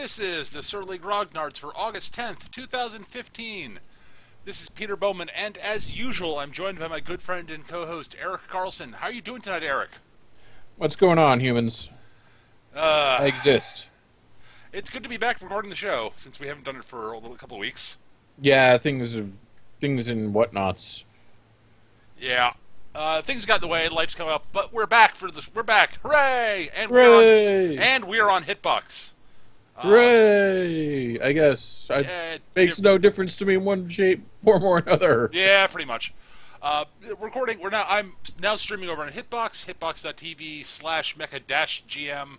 This is the Surly Grognards for August 10th, 2015. This is Peter Bowman, and as usual, I'm joined by my good friend and co-host, Eric Carlson. How are you doing tonight, Eric? What's going on, humans? Uh, I exist. it's good to be back recording the show, since we haven't done it for a couple of weeks. Yeah, things and whatnots. Yeah. Things got in the way, life's come up, but we're back for this. We're back. Hooray! Hooray! And we're on Hitbox. Hooray! I guess. Makes no difference to me in one shape, form, or another. Yeah, pretty much. Recording. I'm now streaming over on Hitbox, hitbox.tv/mecha-gm.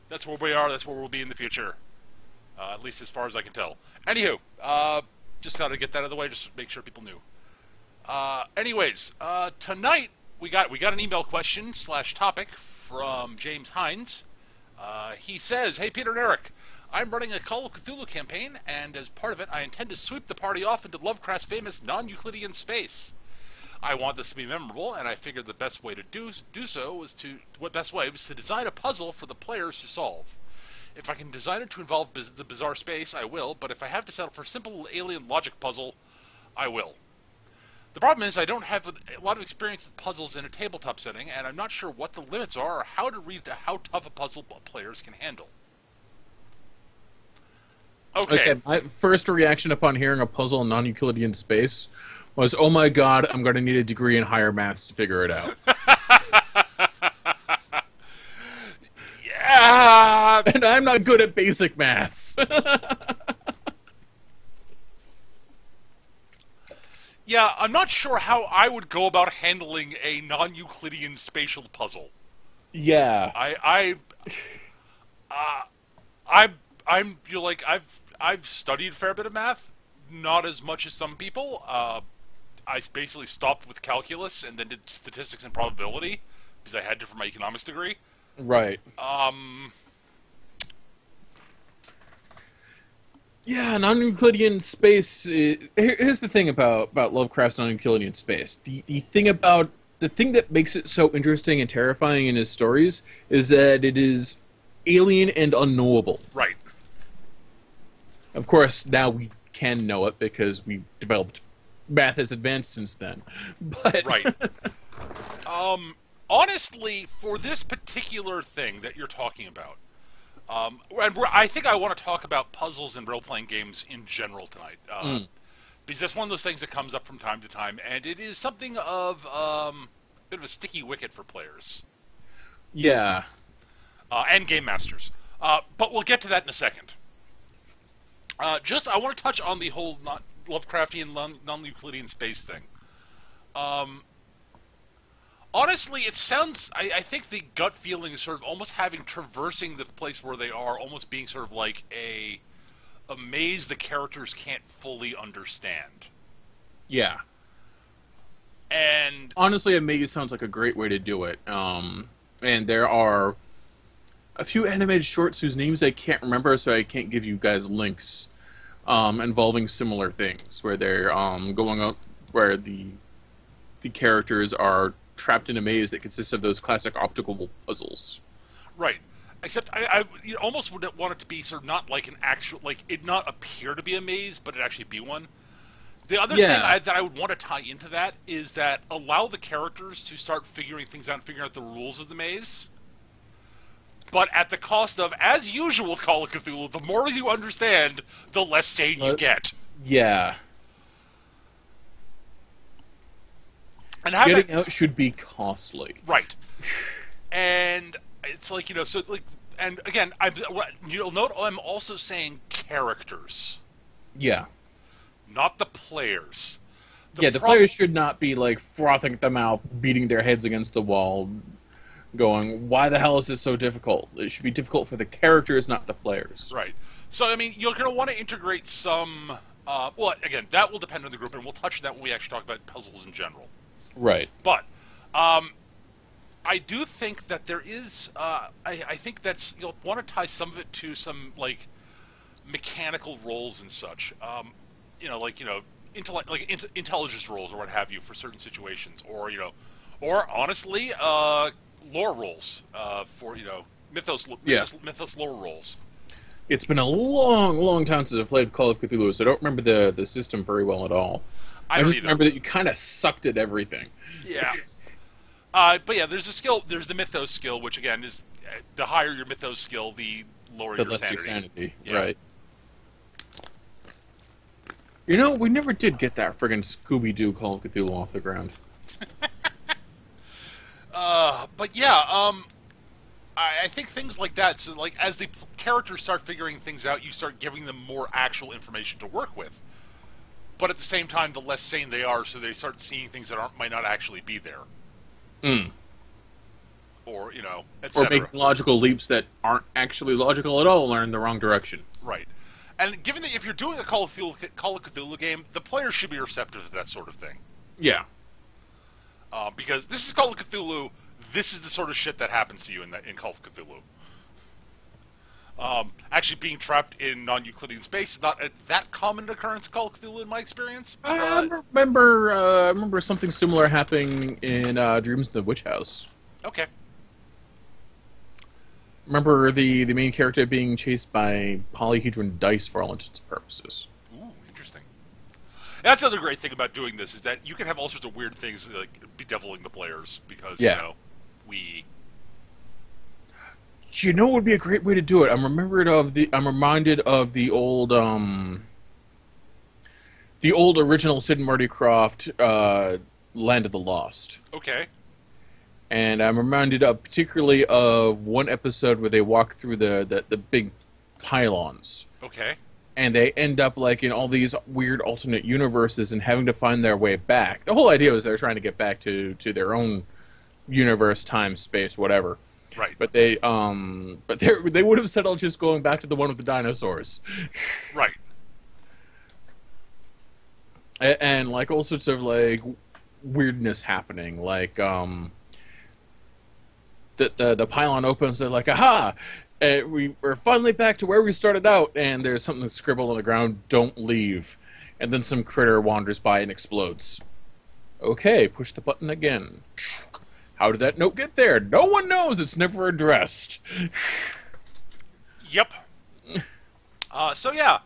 That's where we are. That's where we'll be in the future. At least as far as I can tell. Anywho, just got to get that out of the way, just to make sure people knew. Anyways, tonight we got an email question / topic from James Hines. He says, "Hey Peter and Eric, I'm running a Call of Cthulhu campaign, and as part of it, I intend to sweep the party off into Lovecraft's famous non-Euclidean space. I want this to be memorable, and I figured the best way to do so was to design a puzzle for the players to solve. If I can design it to involve the bizarre space, I will, but if I have to settle for a simple alien logic puzzle, I will. The problem is I don't have a lot of experience with puzzles in a tabletop setting, and I'm not sure what the limits are or how to read how tough a puzzle players can handle." Okay. My first reaction upon hearing a puzzle in non-Euclidean space was, oh my god, I'm going to need a degree in higher maths to figure it out. Yeah! And I'm not good at basic maths. Yeah, I'm not sure how I would go about handling a non-Euclidean spatial puzzle. Yeah. I've studied a fair bit of math, not as much as some people. I basically stopped with calculus and then did statistics and probability because I had to for my economics degree. Right. Yeah, non-Euclidean space. Here's the thing about Lovecraft's non-Euclidean space. The thing that makes it so interesting and terrifying in his stories is that it is alien and unknowable. Right. Of course, now we can know it because we developed math has advanced since then. But right. Honestly, for this particular thing that you're talking about. I think I want to talk about puzzles and role-playing games in general tonight, because that's one of those things that comes up from time to time, and it is something of a bit of a sticky wicket for players. Yeah. And game masters. But we'll get to that in a second. I want to touch on the whole Lovecraftian non-Euclidean space thing. Honestly, it sounds... I think the gut feeling is sort of almost traversing the place where they are, almost being sort of like a maze the characters can't fully understand. Yeah. And... honestly, a maze sounds like a great way to do it. And there are a few animated shorts whose names I can't remember, so I can't give you guys links, involving similar things, where they're going up, where the characters are trapped in a maze that consists of those classic optical puzzles. Right. Except I almost would want it to be sort of not like an actual, like it not appear to be a maze, but it actually be one. The other thing that I would want to tie into that is that allow the characters to start figuring things out and figuring out the rules of the maze. But at the cost of, as usual with Call of Cthulhu, the more you understand, the less sane you get. Yeah. And getting out should be costly. Right. And it's like, so like, and again, you'll note I'm also saying characters. Yeah. Not the players. The players should not be like frothing at the mouth, beating their heads against the wall, going, why the hell is this so difficult? It should be difficult for the characters, not the players. Right. So, I mean, you're going to want to integrate some... well, again, that will depend on the group, and we'll touch on that when we actually talk about puzzles in general. Right. But, I do think that there is... I think that's... You'll want to tie some of it to some, like, mechanical roles and such. Intelligence roles or what have you for certain situations. Or honestly, lore roles for, mythos lore roles. It's been a long, long time since I played Call of Cthulhu, so I don't remember the system very well at all. I I don't just either. remember that you kind of sucked at everything. Yeah. But yeah, there's a skill. There's the mythos skill, which again is the higher your mythos skill, the lower The your less your sanity. sanity, Yeah. right? You know, we never did get that friggin' Scooby Doo Call of Cthulhu off the ground. But yeah, I think things like that. So like as the characters start figuring things out, you start giving them more actual information to work with. But at the same time, the less sane they are, so they start seeing things that might not actually be there, Mm. or Or etc. making logical leaps that aren't actually logical at all, or in the wrong direction. Right. And given that if you're doing a Call of Cthulhu game, the players should be receptive to that sort of thing. Yeah. Because this is Call of Cthulhu, this is the sort of shit that happens to you in Call of Cthulhu. Actually, being trapped in non-Euclidean space is not that common an occurrence in Call of Cthulhu in my experience. I remember something similar happening in Dreams in the Witch House. Okay. Remember the main character being chased by polyhedron dice for all intents and purposes. Ooh, interesting. That's another great thing about doing this is that you can have all sorts of weird things like bedeviling the players because Yeah. we. You know what would be a great way to do it? I'm reminded of the old original Sid and Marty Croft Land of the Lost. Okay. And I'm reminded of particularly of one episode where they walk through the big pylons. Okay. And they end up like in all these weird alternate universes and having to find their way back. The whole idea was they're trying to get back to their own universe, time, space, whatever. Right. But they would have settled just going back to the one with the dinosaurs. Right. And like all sorts of like weirdness happening, like the pylon opens, they're like, aha! We're finally back to where we started out, and there's something scribbled on the ground, don't leave. And then some critter wanders by and explodes. Okay, push the button again. How did that note get there? No one knows, it's never addressed. Yep. So yeah,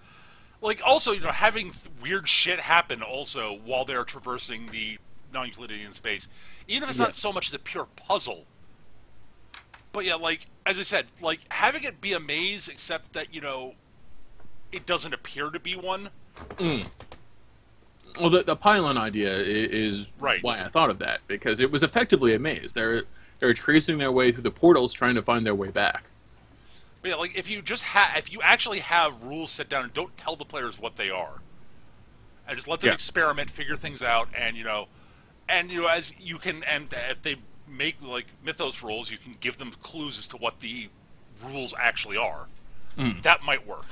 like also having weird shit happen also while they're traversing the non-Euclidean space, even if it's not so much the pure puzzle. But yeah, like as I said, like having it be a maze, except that it doesn't appear to be one. Mm. Well, the pylon idea is Right. why I thought of that, because it was effectively a maze. They're tracing their way through the portals, trying to find their way back. But yeah, like if you actually have rules set down and don't tell the players what they are, and just let them Yeah. experiment, figure things out, and as you can, and if they make like mythos rules, you can give them clues as to what the rules actually are. That might work.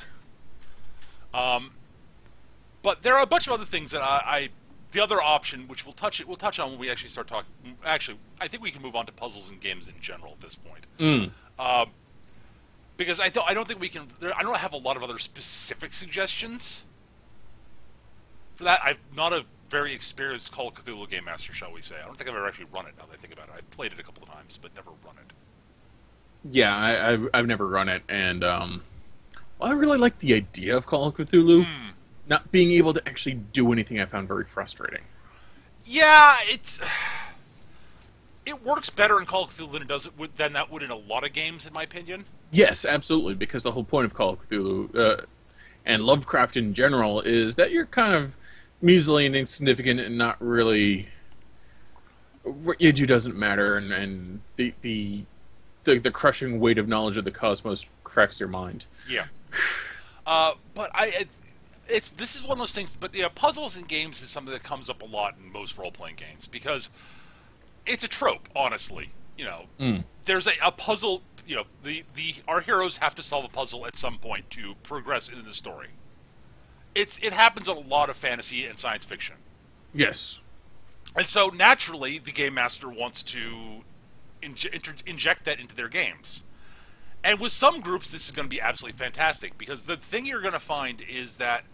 But there are a bunch of other things that the other option, which we'll touch on when we actually start talking. Actually, I think we can move on to puzzles and games in general at this point. Because I don't think we can. I don't have a lot of other specific suggestions for that. I'm not a very experienced Call of Cthulhu game master, shall we say. I don't think I've ever actually run it. Now that I think about it, I've played it a couple of times, but never run it. Yeah, I've never run it, and I really like the idea of Call of Cthulhu. Not being able to actually do anything, I found very frustrating. Yeah, it works better in Call of Cthulhu than that would in a lot of games, in my opinion. Yes, absolutely, because the whole point of Call of Cthulhu and Lovecraft in general is that you're kind of measly and insignificant and not really what you do doesn't matter, and the crushing weight of knowledge of the cosmos cracks your mind. Yeah. But this is one of those things. But puzzles in games is something that comes up a lot in most role playing games because it's a trope. Honestly, there's a puzzle. Our heroes have to solve a puzzle at some point to progress in the story. It happens in a lot of fantasy and science fiction. Yes. And so naturally, the game master wants to inject that into their games. And with some groups, this is going to be absolutely fantastic because the thing you're going to find is that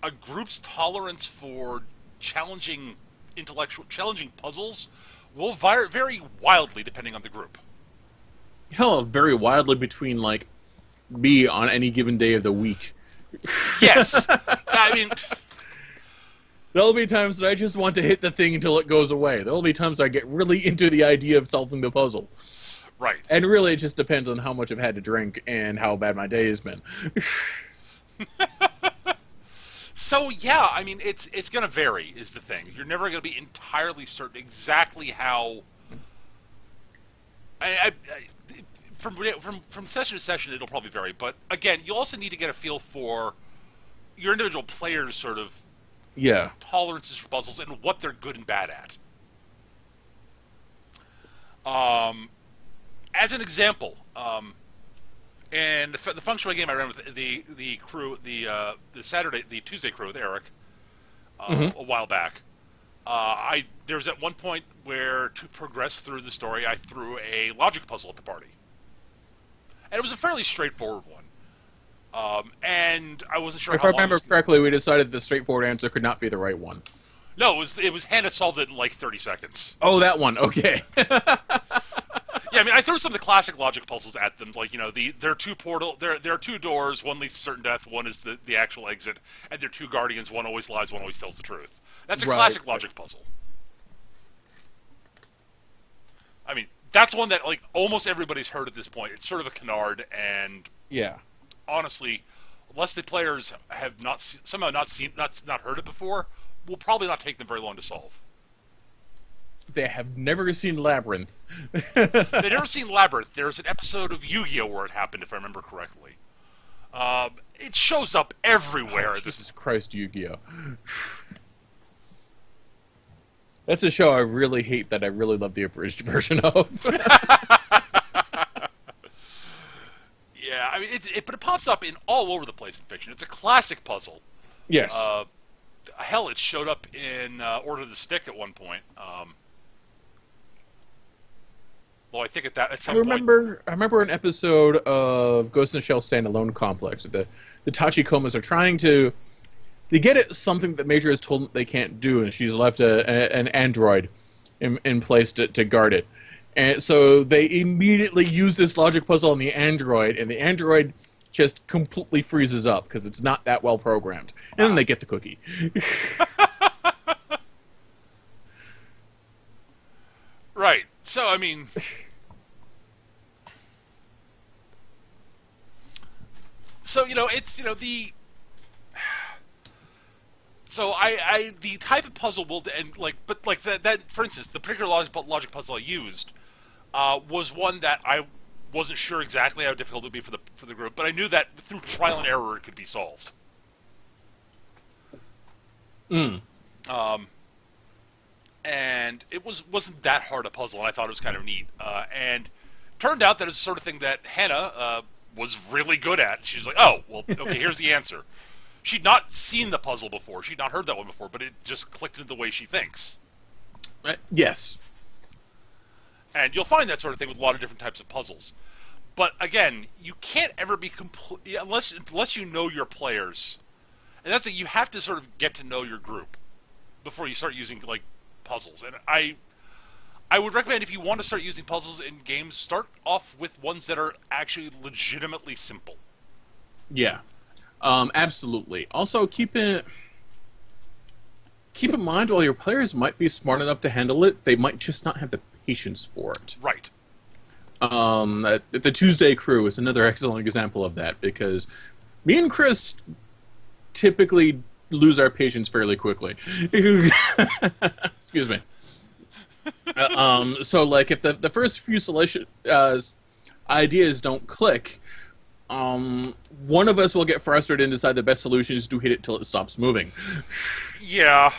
a group's tolerance for challenging puzzles will vary wildly depending on the group. Hell, very wildly between like be on any given day of the week. Yes. I mean, There'll be times that I just want to hit the thing until it goes away. There'll be times I get really into the idea of solving the puzzle. right. And really, it just depends on how much I've had to drink and how bad my day has been. So yeah, I mean, it's going to vary is the thing. You're never going to be entirely certain exactly how. From session to session, it'll probably vary. But again, you also need to get a feel for your individual players' sort of Yeah. tolerances for puzzles and what they're good and bad at. As an example, and the feng shui game I ran with the crew, the Tuesday crew with Eric, a while back. There was at one point where to progress through the story, I threw a logic puzzle at the party, and it was a fairly straightforward one. And I wasn't sure. If how I long remember it was... correctly, we decided the straightforward answer could not be the right one. No, it was Hannah solved it in like 30 seconds. Oh, that one. Okay. Yeah, I mean, I threw some of the classic logic puzzles at them, like there are two doors, one leads to certain death, one is the actual exit, and there are two guardians, one always lies, one always tells the truth. That's a classic logic puzzle. I mean, that's one that like almost everybody's heard at this point. It's sort of a canard, and Yeah. honestly, unless the players have somehow not heard it before, will probably not take them very long to solve. They have never seen Labyrinth. They've never seen Labyrinth. There's an episode of Yu-Gi-Oh! Where it happened, if I remember correctly. It shows up everywhere. Jesus Christ, Yu-Gi-Oh! That's a show I really hate that I really love the abridged version of. Yeah, I mean, but it pops up in all over the place in fiction. It's a classic puzzle. Yes. Hell, it showed up in Order of the Stick at one point. Well, I think at some point. I remember an episode of Ghost in the Shell Standalone Complex. The Tachikomas are trying to get at something that Major has told them they can't do, and she's left an android in place to guard it. And so they immediately use this logic puzzle on the android, and the android just completely freezes up because it's not that well programmed. And then they get the cookie. Right. So, I mean... So, it's, the... So, the type of puzzle will... And, but, that for instance, the particular logic puzzle I used was one that I wasn't sure exactly how difficult it would be for the group, but I knew that through trial and error it could be solved. And it wasn't that hard a puzzle, and I thought it was kind of neat. And turned out that it's the sort of thing that Hannah was really good at. She's like, oh, well, okay, here's the answer. She'd not seen the puzzle before. She'd not heard that one before, but it just clicked into the way she thinks. Yes. And you'll find that sort of thing with a lot of different types of puzzles. But again, you can't ever be complete unless you know your players. And that's it. You have to sort of get to know your group before you start using puzzles. And I would recommend, if you want to start using puzzles in games, start off with ones that are actually legitimately simple. Yeah. Absolutely. Also, keep in mind, while your players might be smart enough to handle it, they might just not have the patience for it. Right. The Tuesday crew is another excellent example of that, because me and Chris typically lose our patience fairly quickly. Excuse me. So, if the first few ideas don't click, one of us will get frustrated and decide the best solution is to hit it till it stops moving. Yeah.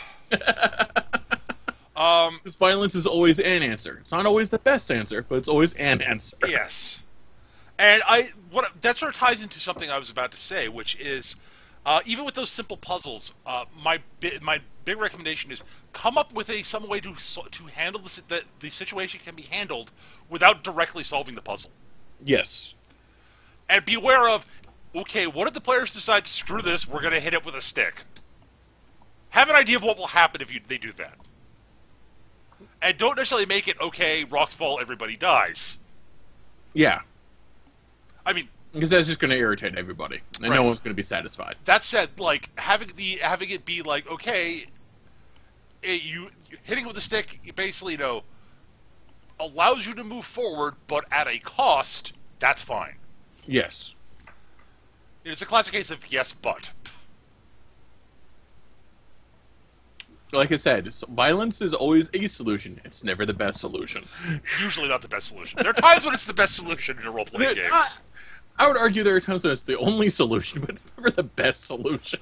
Because violence is always an answer. It's not always the best answer, but it's always an answer. Yes. And that sort of ties into something I was about to say, which is, even with those simple puzzles, my big recommendation is come up with some way to handle the situation can be handled without directly solving the puzzle. Yes. And be aware of, okay, what if the players decide to screw this? We're going to hit it with a stick. Have an idea of what will happen if they do that. And don't necessarily make it, okay, rocks fall, everybody dies. Yeah. I mean, Because that's just going to irritate everybody, and Right. no one's going to be satisfied. That said, like having it be like, okay, you hitting it with a stick, basically, allows you to move forward, but at a cost. That's fine. Yes. It's a classic case of yes, but. Like I said, violence is always a solution. It's never the best solution. Usually not the best solution. There are times when it's the best solution in a role-playing game. I would argue there are times when it's the only solution, but it's never the best solution.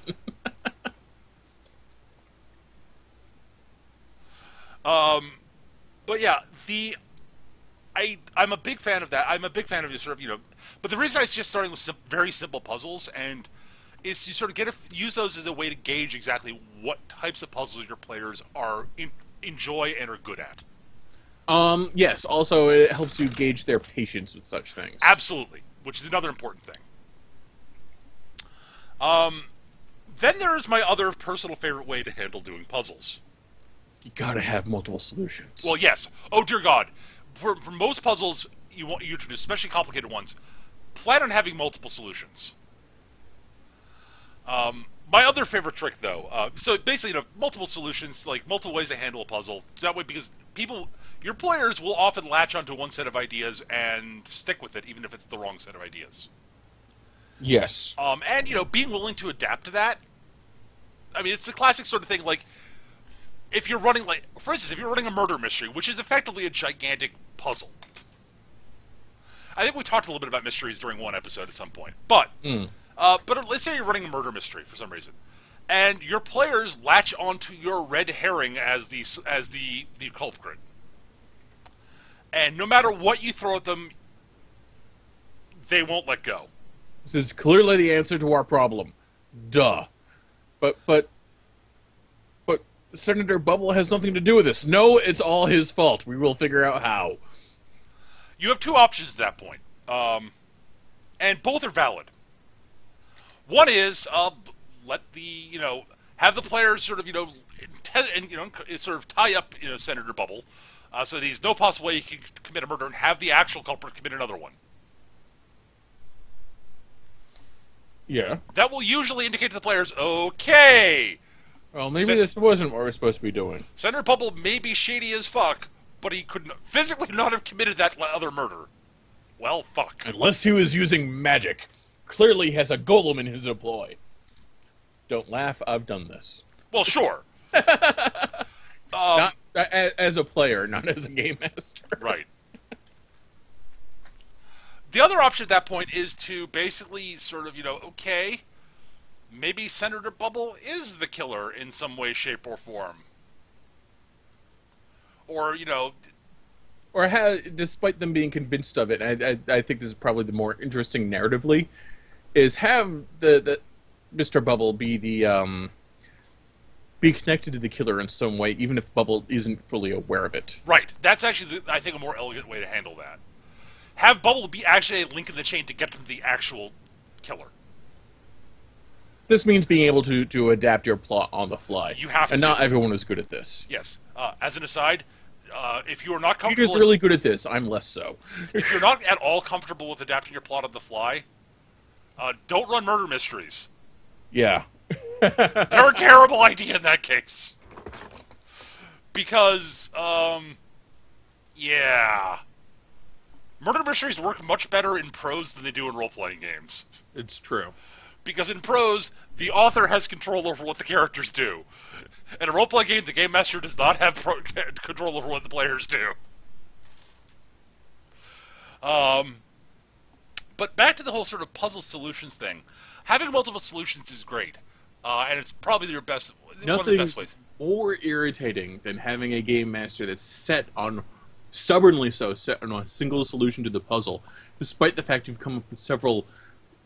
But yeah, I'm a big fan of that. I'm a big fan of just sort of But the reason I suggest starting with very simple puzzles and is to sort of use those as a way to gauge exactly what types of puzzles your players enjoy and are good at. Yes. Also, it helps you gauge their patience with such things. Absolutely, which is another important thing. Then there's my other personal favorite way to handle doing puzzles. You gotta have multiple solutions. Well, yes. Oh dear God, for most puzzles you introduce, especially complicated ones, plan on having multiple solutions. My other favorite trick, though, so basically, multiple solutions, like multiple ways to handle a puzzle. That way, because your players will often latch onto one set of ideas and stick with it, even if it's the wrong set of ideas. Yes. And being willing to adapt to that. I mean, it's the classic sort of thing. Like, if you're running, for instance, if you're running a murder mystery, which is effectively a gigantic puzzle. I think we talked a little bit about mysteries during one episode at some point, but. But let's say you're running a murder mystery for some reason, and your players latch onto your red herring as the culprit. And no matter what you throw at them, they won't let go. This is clearly the answer to our problem. Duh. But Senator Bubble has nothing to do with this. No, it's all his fault. We will figure out how. You have two options at that point, and both are valid. One is let have the players sort of sort of tie up Senator Bubble, so that there's no possible way he can commit a murder, and have the actual culprit commit another one. Yeah. That will usually indicate to the players, okay, Well, maybe this wasn't what we're supposed to be doing. Senator Bubble may be shady as fuck, but he could physically not have committed that other murder. Well, fuck. Unless he was using magic. Clearly has a golem in his employ. Don't laugh, I've done this. Well, sure. Not as a player, not as a game master. Right. The other option at that point is to basically sort of, okay, maybe Senator Bubble is the killer in some way, shape, or form. Or, Or despite them being convinced of it, and I think this is probably the more interesting narratively, is have the Mr. Bubble be be connected to the killer in some way, even if Bubble isn't fully aware of it. Right. That's actually, I think, a more elegant way to handle that. Have Bubble be actually a link in the chain to get to the actual killer. This means being able to adapt your plot on the fly. You have to. And not everyone is good at this. Yes. As an aside, if you are not comfortable... Peter's really good at this. I'm less so. If you're not at all comfortable with adapting your plot on the fly, don't run murder mysteries. Yeah. They're a terrible idea in that case. Because, yeah. Murder mysteries work much better in prose than they do in role-playing games. It's true. Because in prose, the author has control over what the characters do. In a role-playing game, the game master does not have control over what the players do. But back to the whole sort of puzzle solutions thing. Having multiple solutions is great. And it's probably one of the best ways. More irritating than having a game master that's set on a single solution to the puzzle, despite the fact you've come up with several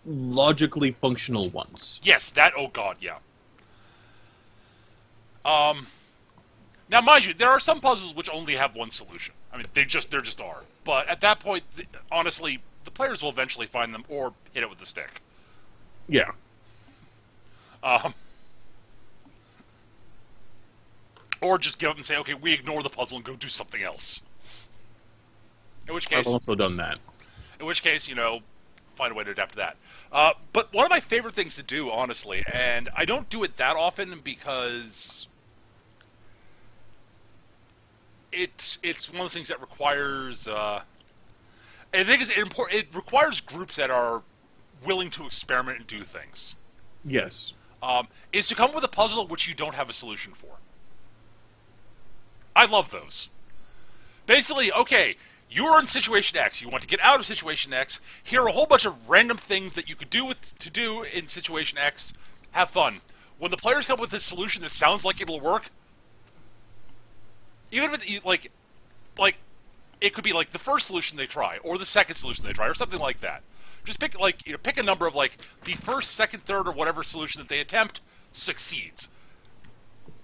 logically functional ones. Yes, oh god, yeah. Now, mind you, there are some puzzles which only have one solution. I mean, there just are. But at that point, honestly, the players will eventually find them or hit it with the stick. Yeah. Or just give up and say, okay, we ignore the puzzle and go do something else. In which case... I've also done that. In which case, find a way to adapt to that. But one of my favorite things to do, honestly, and I don't do it that often because it's one of those things that requires. I think it's important. It requires groups that are willing to experiment and do things. Yes. Is to come up with a puzzle which you don't have a solution for. I love those. Basically, okay, you're in situation X. You want to get out of situation X. Here are a whole bunch of random things that you could do in situation X. Have fun. When the players come up with a solution that sounds like it'll work, even if it, like it could be like the first solution they try, or the second solution they try, or something like that. Just pick pick a number of the first, second, third, or whatever solution that they attempt succeeds,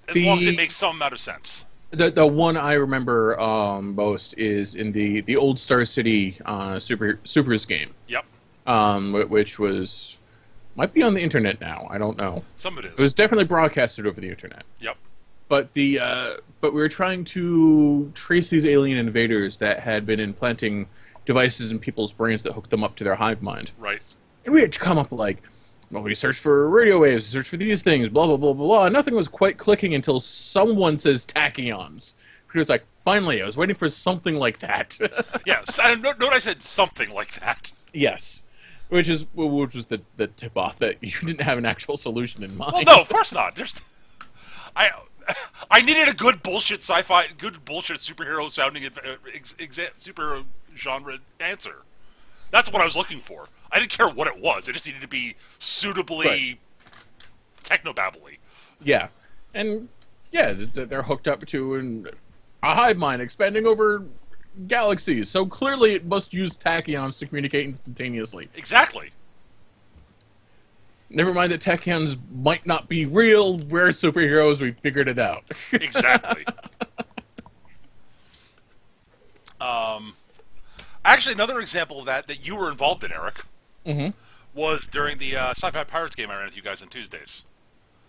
as long as it makes some amount of sense. The one I remember most is in the old Star City Supers game. Yep. Which might be on the internet now. I don't know. Some of it is. It was definitely broadcasted over the internet. Yep. But but we were trying to trace these alien invaders that had been implanting devices in people's brains that hooked them up to their hive mind. Right. And we had to come up with we searched for radio waves, search for these things, blah, blah, blah, blah, blah. And nothing was quite clicking until someone says tachyons. He was like, finally, I was waiting for something like that. Yes. And note I said something like that. Yes. Which was the tip-off that you didn't have an actual solution in mind. Well, no, of course not. I needed a good bullshit sci-fi, good bullshit superhero sounding superhero genre answer. That's what I was looking for. I didn't care what it was. It just needed to be suitably technobabbly. Yeah. And, yeah, they're hooked up to a hive mind expanding over galaxies. So clearly it must use tachyons to communicate instantaneously. Exactly. Never mind that tachyons might not be real. We're superheroes. We figured it out. Exactly. Actually, another example of that you were involved in, Eric, was during the Sci-Fi Pirates game I ran with you guys on Tuesdays.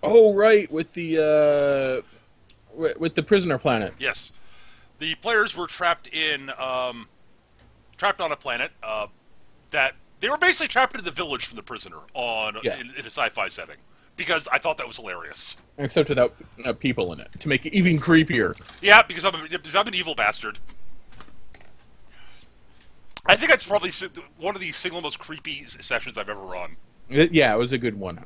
Oh, right, with the prisoner planet. Yes, the players were trapped on a planet that they were basically trapped in the village from the prisoner in a sci-fi setting, because I thought that was hilarious. Except without people in it, to make it even creepier. Yeah, because I'm an evil bastard. I think that's probably one of the single most creepy sessions I've ever run. Yeah, it was a good one.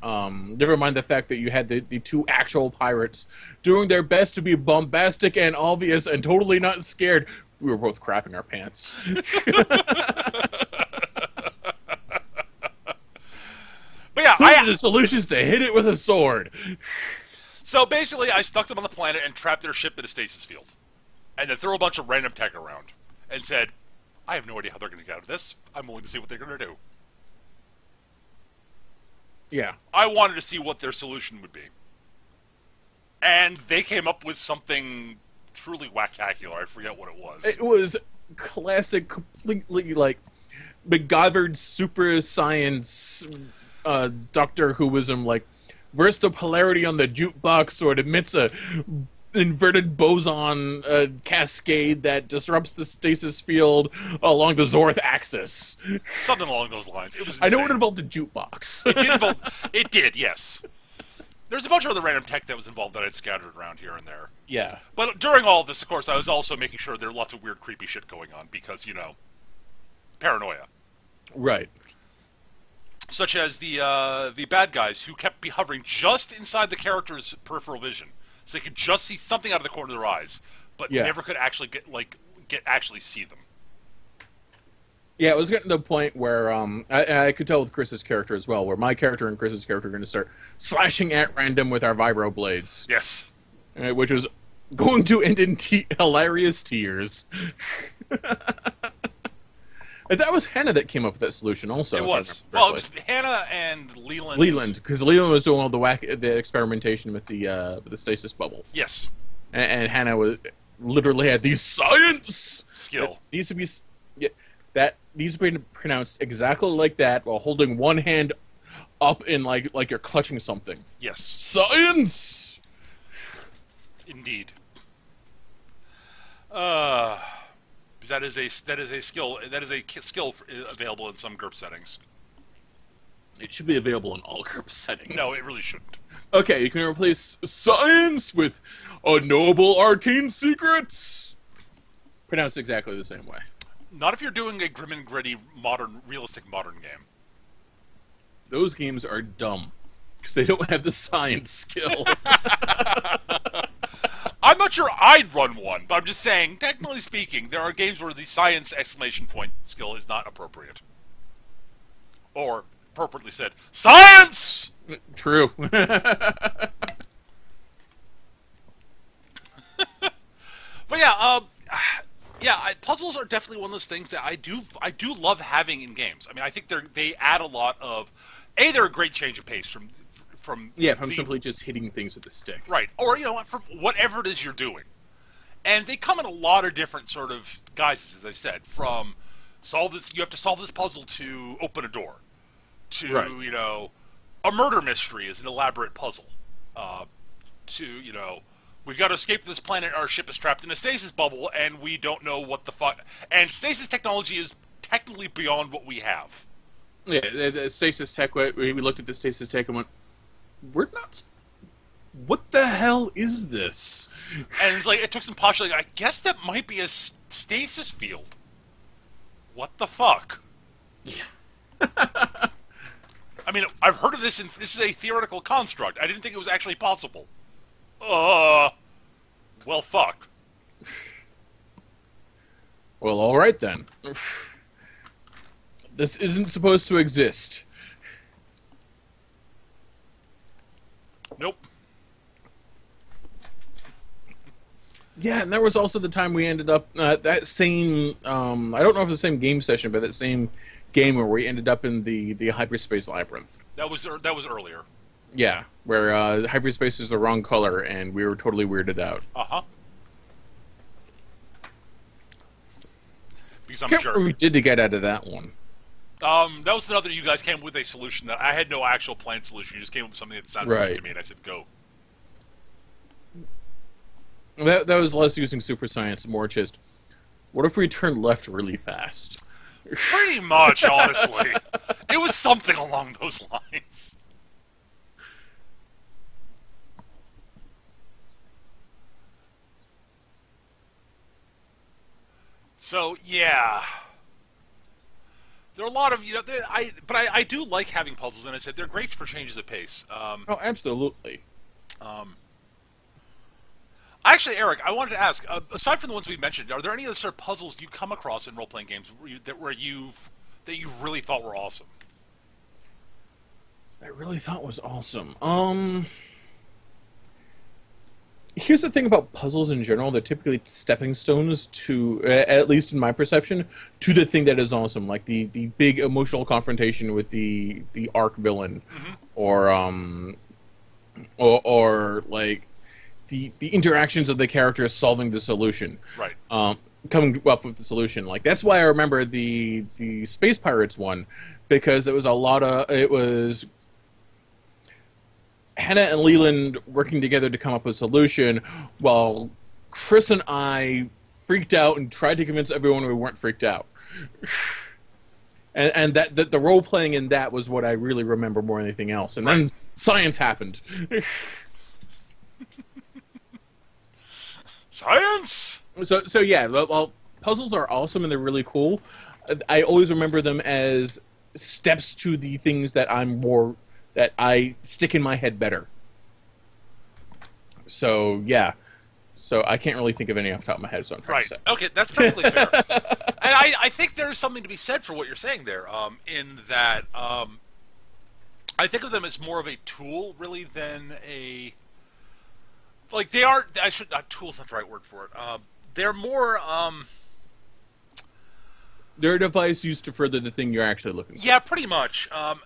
Never mind the fact that you had the two actual pirates doing their best to be bombastic and obvious and totally not scared. We were both crapping our pants. But yeah, the solution is to hit it with a sword. So basically, I stuck them on the planet and trapped their ship in a stasis field, and then threw a bunch of random tech around, and said, I have no idea how they're going to get out of this. I'm willing to see what they're going to do. Yeah. I wanted to see what their solution would be. And they came up with something truly whacktacular. I forget what it was. It was classic, completely, McGoddard super science Doctor Whoism, verse the polarity on the jukebox so it emits a inverted boson cascade that disrupts the stasis field along the Zorth axis. Something along those lines. It was insane. I know it involved a jukebox. It did, yes. There's a bunch of other random tech that was involved that I'd scattered around here and there. Yeah. But during all of this, of course, I was also making sure there were lots of weird, creepy shit going on because, paranoia. Right. Such as the bad guys who kept be hovering just inside the character's peripheral vision. So they could just see something out of the corner of their eyes, but never could actually actually see them. Yeah, it was getting to the point where I could tell with Chris's character as well, where my character and Chris's character are going to start slashing at random with our vibro blades. Yes. Which was going to end in hilarious tears. That was Hannah that came up with that solution also. It was. Well, it was Hannah and Leland. Leland, because Leland was doing all the experimentation with the stasis bubble. Yes. And Hannah literally had the science skill. That needs to be pronounced exactly like that while holding one hand up in like you're clutching something. Yes. Science. Indeed. That is a skill available in some GURP settings. It should be available in all GURPS settings. No, it really shouldn't. Okay, you can replace science with unknowable arcane secrets. Pronounced exactly the same way. Not if you're doing a grim and gritty, modern, realistic modern game. Those games are dumb because they don't have the science skill. I'm not sure I'd run one, but I'm just saying, technically speaking, there are games where the science exclamation point skill is not appropriate. Or, appropriately said, science! True. But yeah, puzzles are definitely one of those things that I do love having in games. I mean, I think they add a lot of they're a great change of pace from simply just hitting things with a stick. Right, or from whatever it is you're doing, and they come in a lot of different sort of guises, as I said. From you have to solve this puzzle to open a door, to Right. A murder mystery is an elaborate puzzle, to we've got to escape this planet. Our ship is trapped in a stasis bubble, and we don't know what the fuck. And stasis technology is technically beyond what we have. Yeah, the stasis tech. We looked at the stasis tech and went, "We're not. What the hell is this?" And it's like it took some postulating. I guess that might be a stasis field. What the fuck? Yeah. I mean, I've heard of this, and this is a theoretical construct. I didn't think it was actually possible. Well, fuck. Well, all right then. This isn't supposed to exist. Nope. Yeah, and there was also the time we ended up that same. I don't know if it's the same game session, but that same game where we ended up in the hyperspace labyrinth. That was earlier. Yeah, where hyperspace is the wrong color, and we were totally weirded out. Uh-huh. Because I'm a Can't jerk. remember what we did to get out of that one. That was another. You guys came up with a solution that I had no actual planned solution. You just came up with something that sounded good to me, and I said, "Go." That was less using super science, more just, what if we turn left really fast? Pretty much, honestly. It was something along those lines. So yeah, there are a lot of but I do like having puzzles, and I said they're great for changes of pace. Oh, absolutely. Actually, Eric, I wanted to ask, aside from the ones we mentioned, are there any other sort of puzzles you come across in role-playing games that you really thought were awesome? I really thought was awesome. Here's the thing about puzzles in general: they're typically stepping stones to, at least in my perception, to the thing that is awesome, like the big emotional confrontation with the arc villain, Mm-hmm. or like the interactions of the characters solving the solution. Right. Coming up with the solution. Like that's why I remember the Space Pirates one, because it was Hannah and Leland working together to come up with a solution, while Chris and I freaked out and tried to convince everyone we weren't freaked out. And that the role playing in that was what I really remember more than anything else. And then science happened. Science. So yeah, well, puzzles are awesome and they're really cool. I always remember them as steps to the things that I stick in my head better. So yeah, so I can't really think of any off the top of my head. So I'm trying to say. Okay, that's perfectly fair. And I think there's something to be said for what you're saying there. In that, I think of them as more of a tool, really, than a they are. Tool's not the right word for it. They're more. They're a device used to further the thing you're actually looking for. Yeah, pretty much. And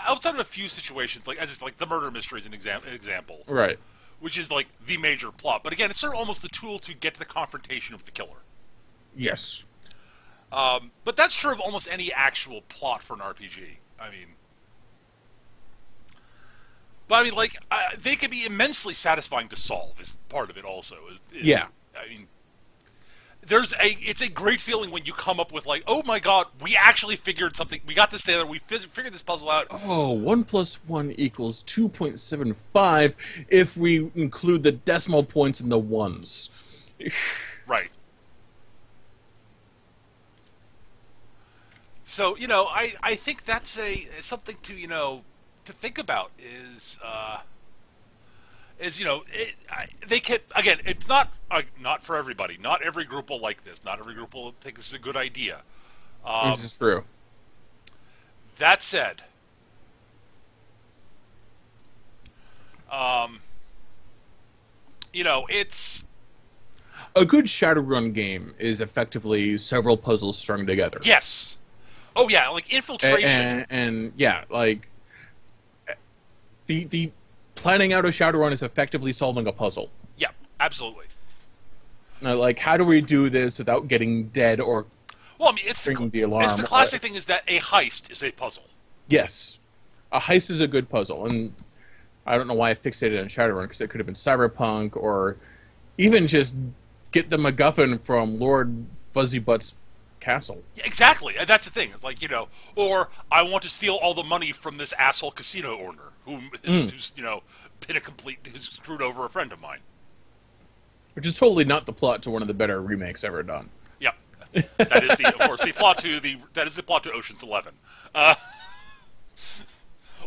outside of a few situations, like the murder mystery is an example, Right. which is like the major plot. But again, it's sort of almost the tool to get to the confrontation with the killer. Yes. But that's true of almost any actual plot for an RPG. I mean, they could be immensely satisfying to solve. Is part of it also. Yeah. I mean, it's a great feeling when you come up with like, oh my god, we actually figured something. We got this together. We figured this puzzle out. Oh, 1 plus 1 equals 2.75 if we include the decimal points in the ones. Right. So I think that's something to to think about is they can again. It's not for everybody. Not every group will like this. Not every group will think this is a good idea. This is true. That said, it's A good Shadowrun game is effectively several puzzles strung together. yes. Oh yeah, like infiltration. And yeah, like the planning out a Shadowrun is effectively solving a puzzle. Yeah, absolutely. Like, how do we do this without getting dead or Well, I mean, stringing the alarm? it's the classic thing is that a heist is a puzzle. Yes, a heist is a good puzzle, and I don't know why I fixated on Shadowrun because it could have been Cyberpunk or even just get the MacGuffin from Lord Fuzzybutt's castle. Yeah, exactly. And that's the thing. It's like, or I want to steal all the money from this asshole casino owner who's who's screwed over a friend of mine. Which is totally not the plot to one of the better remakes ever done. Yeah. That is of course the plot to Ocean's 11.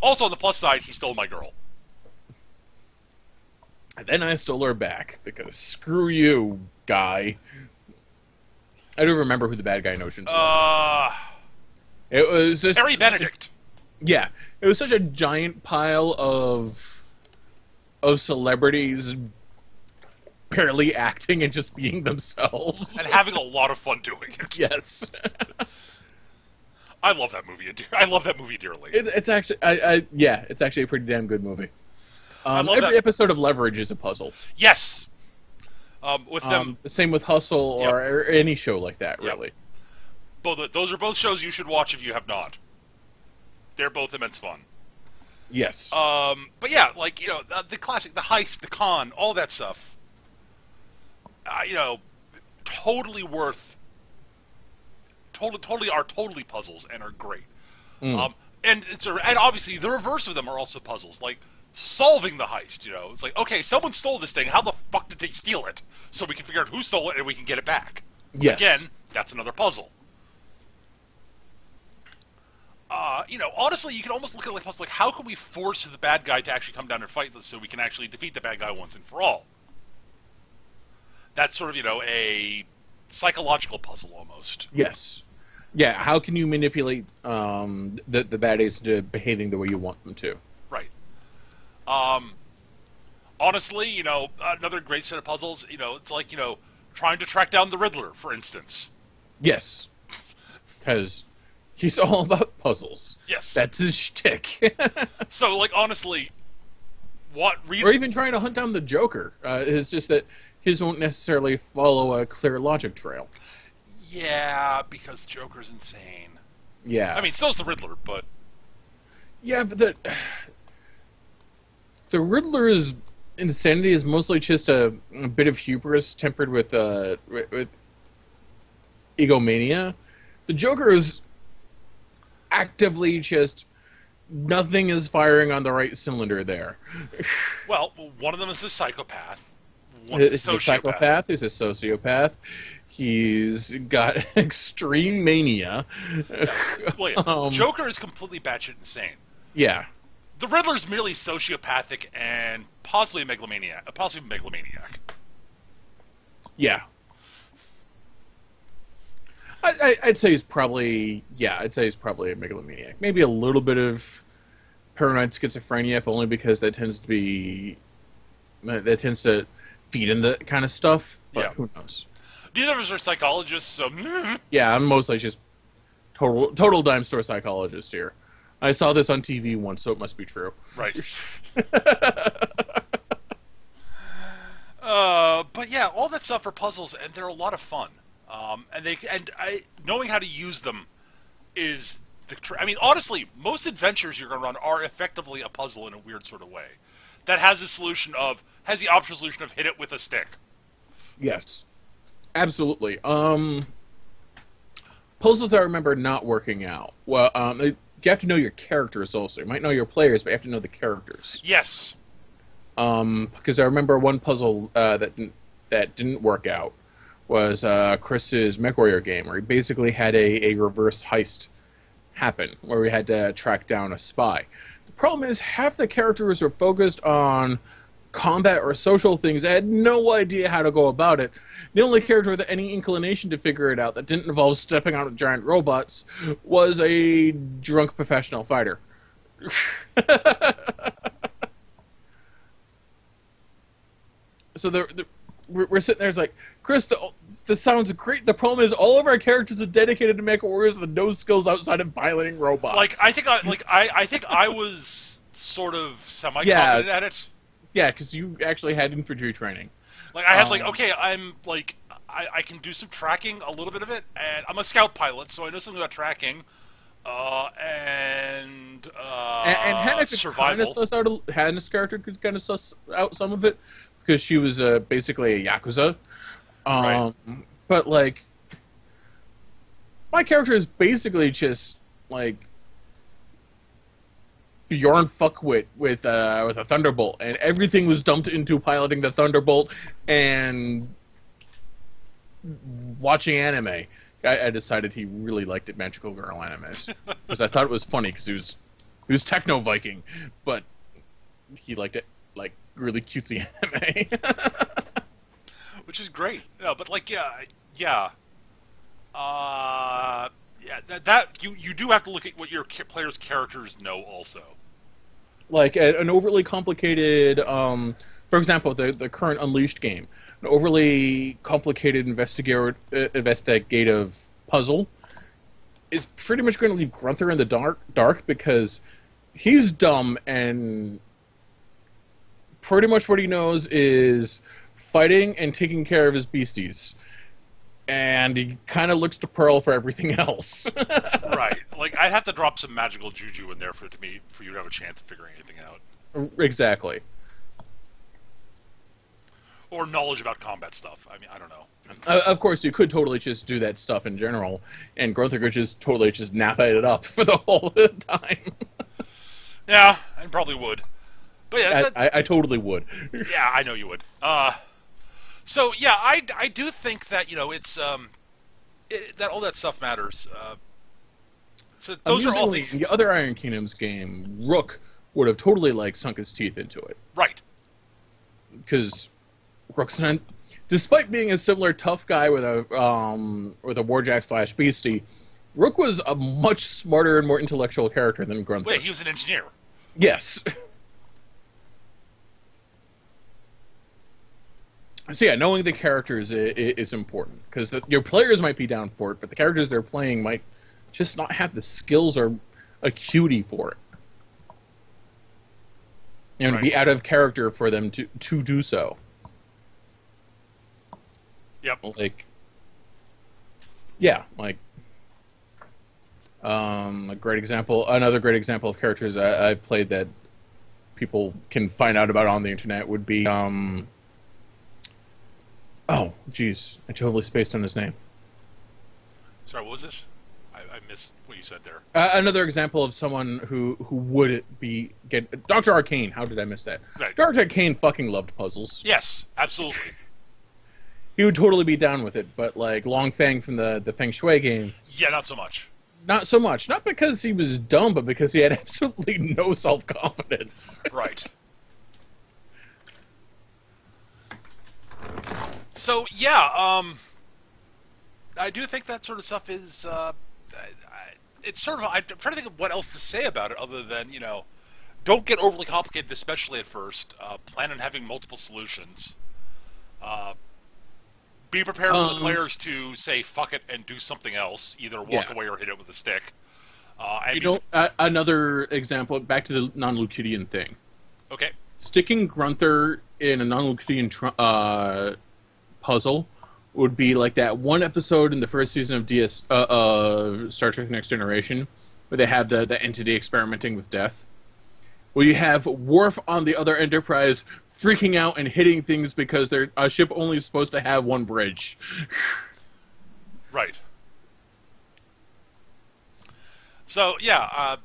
Also on the plus side, he stole my girl. And then I stole her back because screw you, guy. I don't remember who the bad guy in Ocean's 11. It was just Terry Benedict. Yeah, it was such a giant pile of celebrities barely acting and just being themselves And having a lot of fun doing it. Yes, I love that movie. I love that movie dearly. it's actually, it's actually a pretty damn good movie. I love Every that. episode of Leverage is a puzzle. Yes. With them, The same with Hustle or any show like that, Yep. really. those are both shows you should watch if you have not. They're both immense fun. Yes. But yeah, like the classic, the heist, the con, all that stuff. Totally worth. Totally puzzles and are great. And and obviously the reverse of them are also puzzles, like solving the heist. It's like, okay, someone stole this thing. How the fuck did they steal it? So we can figure out who stole it and we can get it back. Yes. Again, that's another puzzle. Honestly, you can almost look at it like a puzzle. Like, how can we force the bad guy to actually come down and fight this so we can actually defeat the bad guy once and for all? That's sort of, a psychological puzzle almost. Yes. Yeah, how can you manipulate the bad guys into behaving the way you want them to? Right. Honestly, another great set of puzzles, it's like, trying to track down the Riddler, for instance. Yes. Because he's all about puzzles. Yes. That's his shtick. So, like, honestly, Or even trying to hunt down the Joker. It's just that his won't necessarily follow a clear logic trail. Yeah, because Joker's insane. Yeah. I mean, so's the Riddler, but... Yeah, but the Riddler's insanity is mostly just a bit of hubris tempered with egomania. The Joker is actively just nothing is firing on the right cylinder there. Well, one of them is a psychopath. He's a psychopath. He's a sociopath. He's got extreme mania. Well, yeah. Joker is completely batshit insane. Yeah. The Riddler's merely sociopathic and possibly megalomaniac. Yeah. I'd say he's probably a megalomaniac. Maybe a little bit of paranoid schizophrenia, if only because that tends to feed in the kind of stuff. But Yeah. who knows? Neither of us are psychologists, so... Yeah, I'm mostly just total dime store psychologist here. I saw this on TV once, so it must be true. Right. But yeah, all that stuff are puzzles, and they're a lot of fun. Knowing how to use them is I mean, honestly, most adventures you're going to run are effectively a puzzle in a weird sort of way. That has the optional solution of hit it with a stick. Yes. Absolutely. Puzzles that I remember not working out. Well, you have to know your characters also. You might know your players, but you have to know the characters. Yes. Because I remember one puzzle that didn't work out was Chris's MechWarrior game, where he basically had a reverse heist happen, where we had to track down a spy. The problem is half the characters were focused on combat or social things. I had no idea how to go about it. The only character with any inclination to figure it out that didn't involve stepping on giant robots was a drunk professional fighter. So we're sitting there, it's like, Chris, this sounds great. The problem is all of our characters are dedicated to Mecha Warriors with no skills outside of piloting robots. Like I think I was sort of semi-competent at it. Yeah, because you actually had infantry training. Like I had okay, I'm like I can do some tracking, a little bit of it, and I'm a scout pilot, so I know something about tracking. And Hannah could survival. Hannah's character could kind of suss out some of it because she was basically a yakuza. Right. But like, my character is basically just like Bjorn Fuckwit with a Thunderbolt, and everything was dumped into piloting the Thunderbolt and watching anime. I decided he really liked it, Magical Girl animes, because I thought it was funny because he was techno Viking, but he liked it like really cutesy anime. Which is great. No, but like yeah. That you do have to look at what your players' characters know also. Like an overly complicated, for example, the current Unleashed game, an overly complicated investigative puzzle is pretty much going to leave Grunther in the dark because he's dumb and pretty much what he knows is fighting and taking care of his beasties. And he kind of looks to Pearl for everything else. Right. Like, I'd have to drop some magical juju in there for you to have a chance of figuring anything out. Exactly. Or knowledge about combat stuff. I mean, I don't know. Of course, you could totally just do that stuff in general, and Grunther could just totally just nap it up for the whole time. Yeah, I probably would. But yeah, I totally would. Yeah, I know you would. So yeah, I do think that it's that all that stuff matters. So those are all things. The other Iron Kingdoms game, Rook would have totally sunk his teeth into it, right? Because Rook's despite being a similar tough guy with a warjack / beastie, Rook was a much smarter and more intellectual character than Grunther. Wait, he was an engineer. Yes. So yeah, knowing the characters is important because your players might be down for it, but the characters they're playing might just not have the skills or acuity for it. You know, to be out of character for them to do so. Yep. A great example. Another great example of characters I've played that people can find out about on the internet would be oh, jeez. I totally spaced on his name. Sorry, what was this? I missed what you said there. Another example of someone who would get Dr. Arcane. How did I miss that? Right. Dr. Arcane fucking loved puzzles. Yes, absolutely. He would totally be down with it, but Long Fang from the Feng Shui game. Yeah, not so much. Not so much. Not because he was dumb, but because he had absolutely no self-confidence. Right. So yeah, I do think that sort of stuff is. It's sort of. I'm trying to think of what else to say about it other than don't get overly complicated, especially at first. Plan on having multiple solutions. Be prepared for the players to say "fuck it" and do something else, either walk away or hit it with a stick. Another example. Back to the non-Lucidian thing. Okay. Sticking Grunther in a non-Lucidian puzzle would be like that one episode in the first season of Star Trek: Next Generation, where they have the entity experimenting with death. Well, you have Worf on the other Enterprise freaking out and hitting things because their ship only is supposed to have one bridge. Right. So yeah,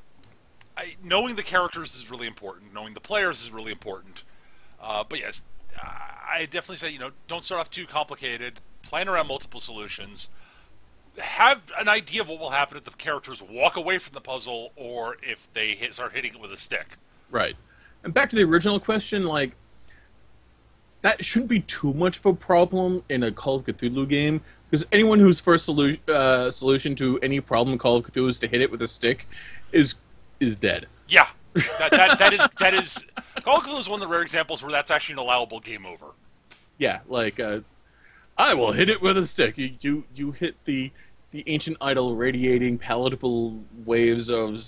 knowing the characters is really important. Knowing the players is really important. But yes, I definitely say don't start off too complicated. Plan around multiple solutions. Have an idea of what will happen if the characters walk away from the puzzle or if they start hitting it with a stick. Right. And back to the original question, like, that shouldn't be too much of a problem in a Call of Cthulhu game, because anyone whose first solution to any problem in Call of Cthulhu is to hit it with a stick is dead. Yeah, that is Call of Cthulhu is one of the rare examples where that's actually an allowable game over. Yeah, like, I will hit it with a stick. You hit the ancient idol radiating palatable waves of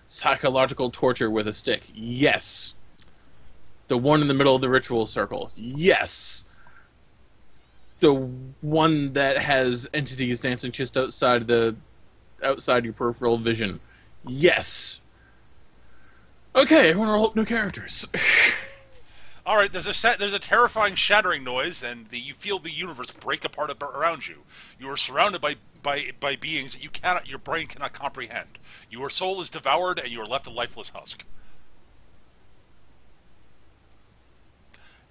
psychological torture with a stick. Yes. The one in the middle of the ritual circle. Yes. The one that has entities dancing just outside your peripheral vision. Yes. Okay, everyone roll up new characters. All right, there's a terrifying shattering noise, and you feel the universe break apart around you. You are surrounded by beings that your brain cannot comprehend. Your soul is devoured, and you are left a lifeless husk.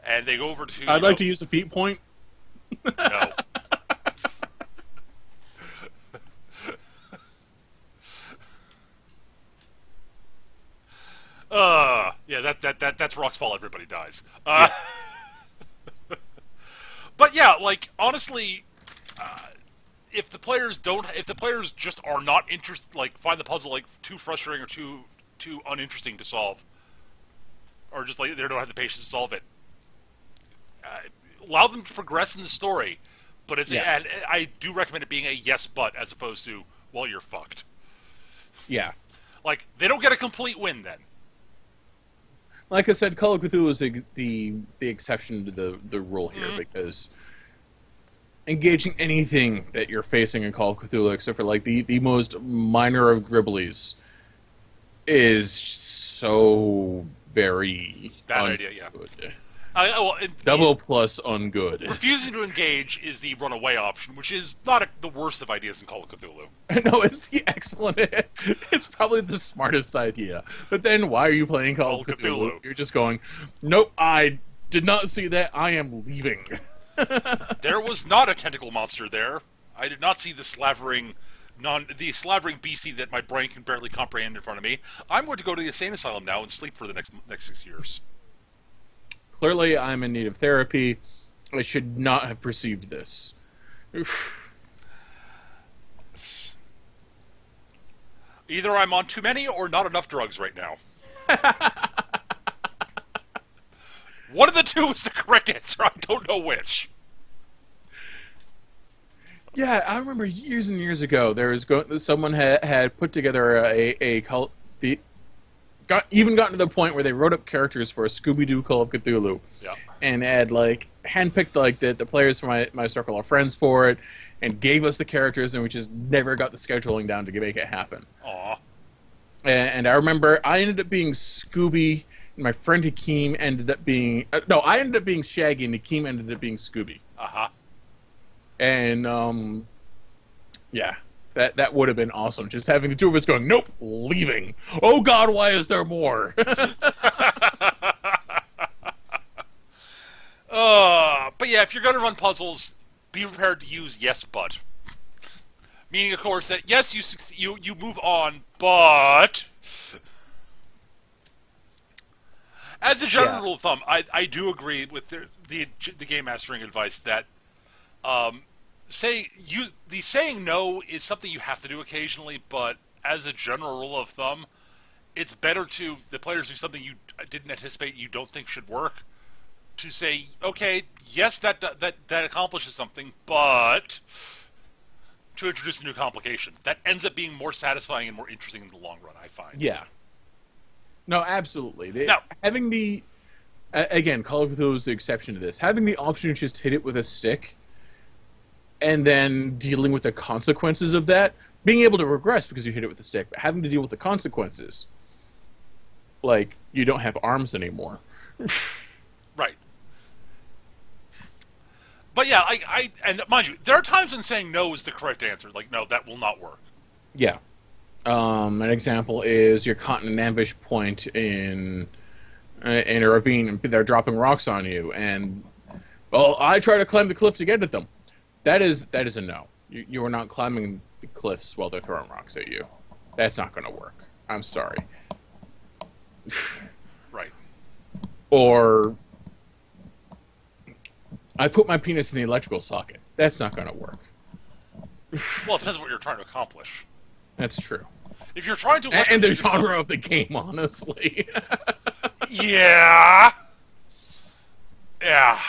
And they go over to. I'd like to use a feat point. No. Yeah, that's Rock's fault. Everybody dies. Yeah. But yeah, like honestly, if the players just are not interested, like find the puzzle like too frustrating or too uninteresting to solve, or just like they don't have the patience to solve it, allow them to progress in the story. But and I do recommend it being a yes but as opposed to well you're fucked. Yeah. Like they don't get a complete win then. Like I said, Call of Cthulhu is the exception to the rule here, because engaging anything that you're facing in Call of Cthulhu, except for like the most minor of gribblies, is so very bad idea. Yeah. Double plus ungood. Refusing to engage is the runaway option, which is not the worst of ideas in Call of Cthulhu. No, it's the excellent. It's probably the smartest idea. But then, why are you playing Call of Cthulhu? You're just going, nope, I did not see that. I am leaving. There was not a tentacle monster there. I did not see the slavering BC that my brain can barely comprehend in front of me. I'm going to go to the insane asylum now and sleep for the next 6 years. Clearly, I'm in need of therapy. I should not have perceived this. Either I'm on too many or not enough drugs right now. One of the two is the correct answer. I don't know which. Yeah, I remember years and years ago, there was someone had put together a cult. Even gotten to the point where they wrote up characters for a Scooby-Doo Call of Cthulhu. Yeah. And had like handpicked like the players from my circle of friends for it, and gave us the characters, and we just never got the scheduling down to make it happen. Aw. And I remember I ended up being Scooby, and my friend Hakeem ended up being I ended up being Shaggy, and Hakeem ended up being Scooby. And yeah. That would have been awesome. Just having the two of us going, nope, leaving. Oh God, why is there more? But yeah, if you're going to run puzzles, be prepared to use yes but. Meaning, of course, that yes, you move on, but as a general rule of thumb, I do agree with the game mastering advice that saying no is something you have to do occasionally, but as a general rule of thumb, it's better to the players do something you didn't anticipate, you don't think should work, to say, okay, yes, that accomplishes something, but to introduce a new complication that ends up being more satisfying and more interesting in the long run, I find. Yeah. No, absolutely. Now, having the again, Call of Cthulhu is the exception to this. Having the option to just hit it with a stick, and then dealing with the consequences of that, being able to regress because you hit it with a stick, but having to deal with the consequences like you don't have arms anymore. Right. But yeah, and mind you, there are times when saying no is the correct answer. Like, no, that will not work. Yeah. An example is you're caught in an ambush point in a ravine, and they're dropping rocks on you, and well, I try to climb the cliff to get at them. That is a no. You are not climbing the cliffs while they're throwing rocks at you. That's not going to work. I'm sorry. Right. Or I put my penis in the electrical socket. That's not going to work. Well, it depends on what you're trying to accomplish. That's true. If you're trying to And the genre of the game, honestly. Yeah. Yeah.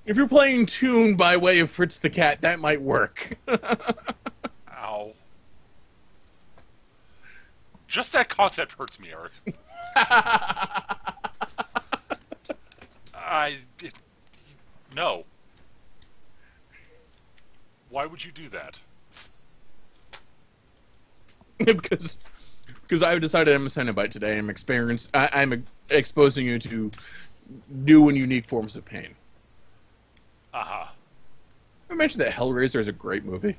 If you're playing Tune by way of Fritz the Cat, that might work. Ow. Just that concept hurts me, Eric. No. Why would you do that? because I've decided I'm a Cenobite today. I'm exposing you to new and unique forms of pain. Uh-huh. I mentioned that Hellraiser is a great movie.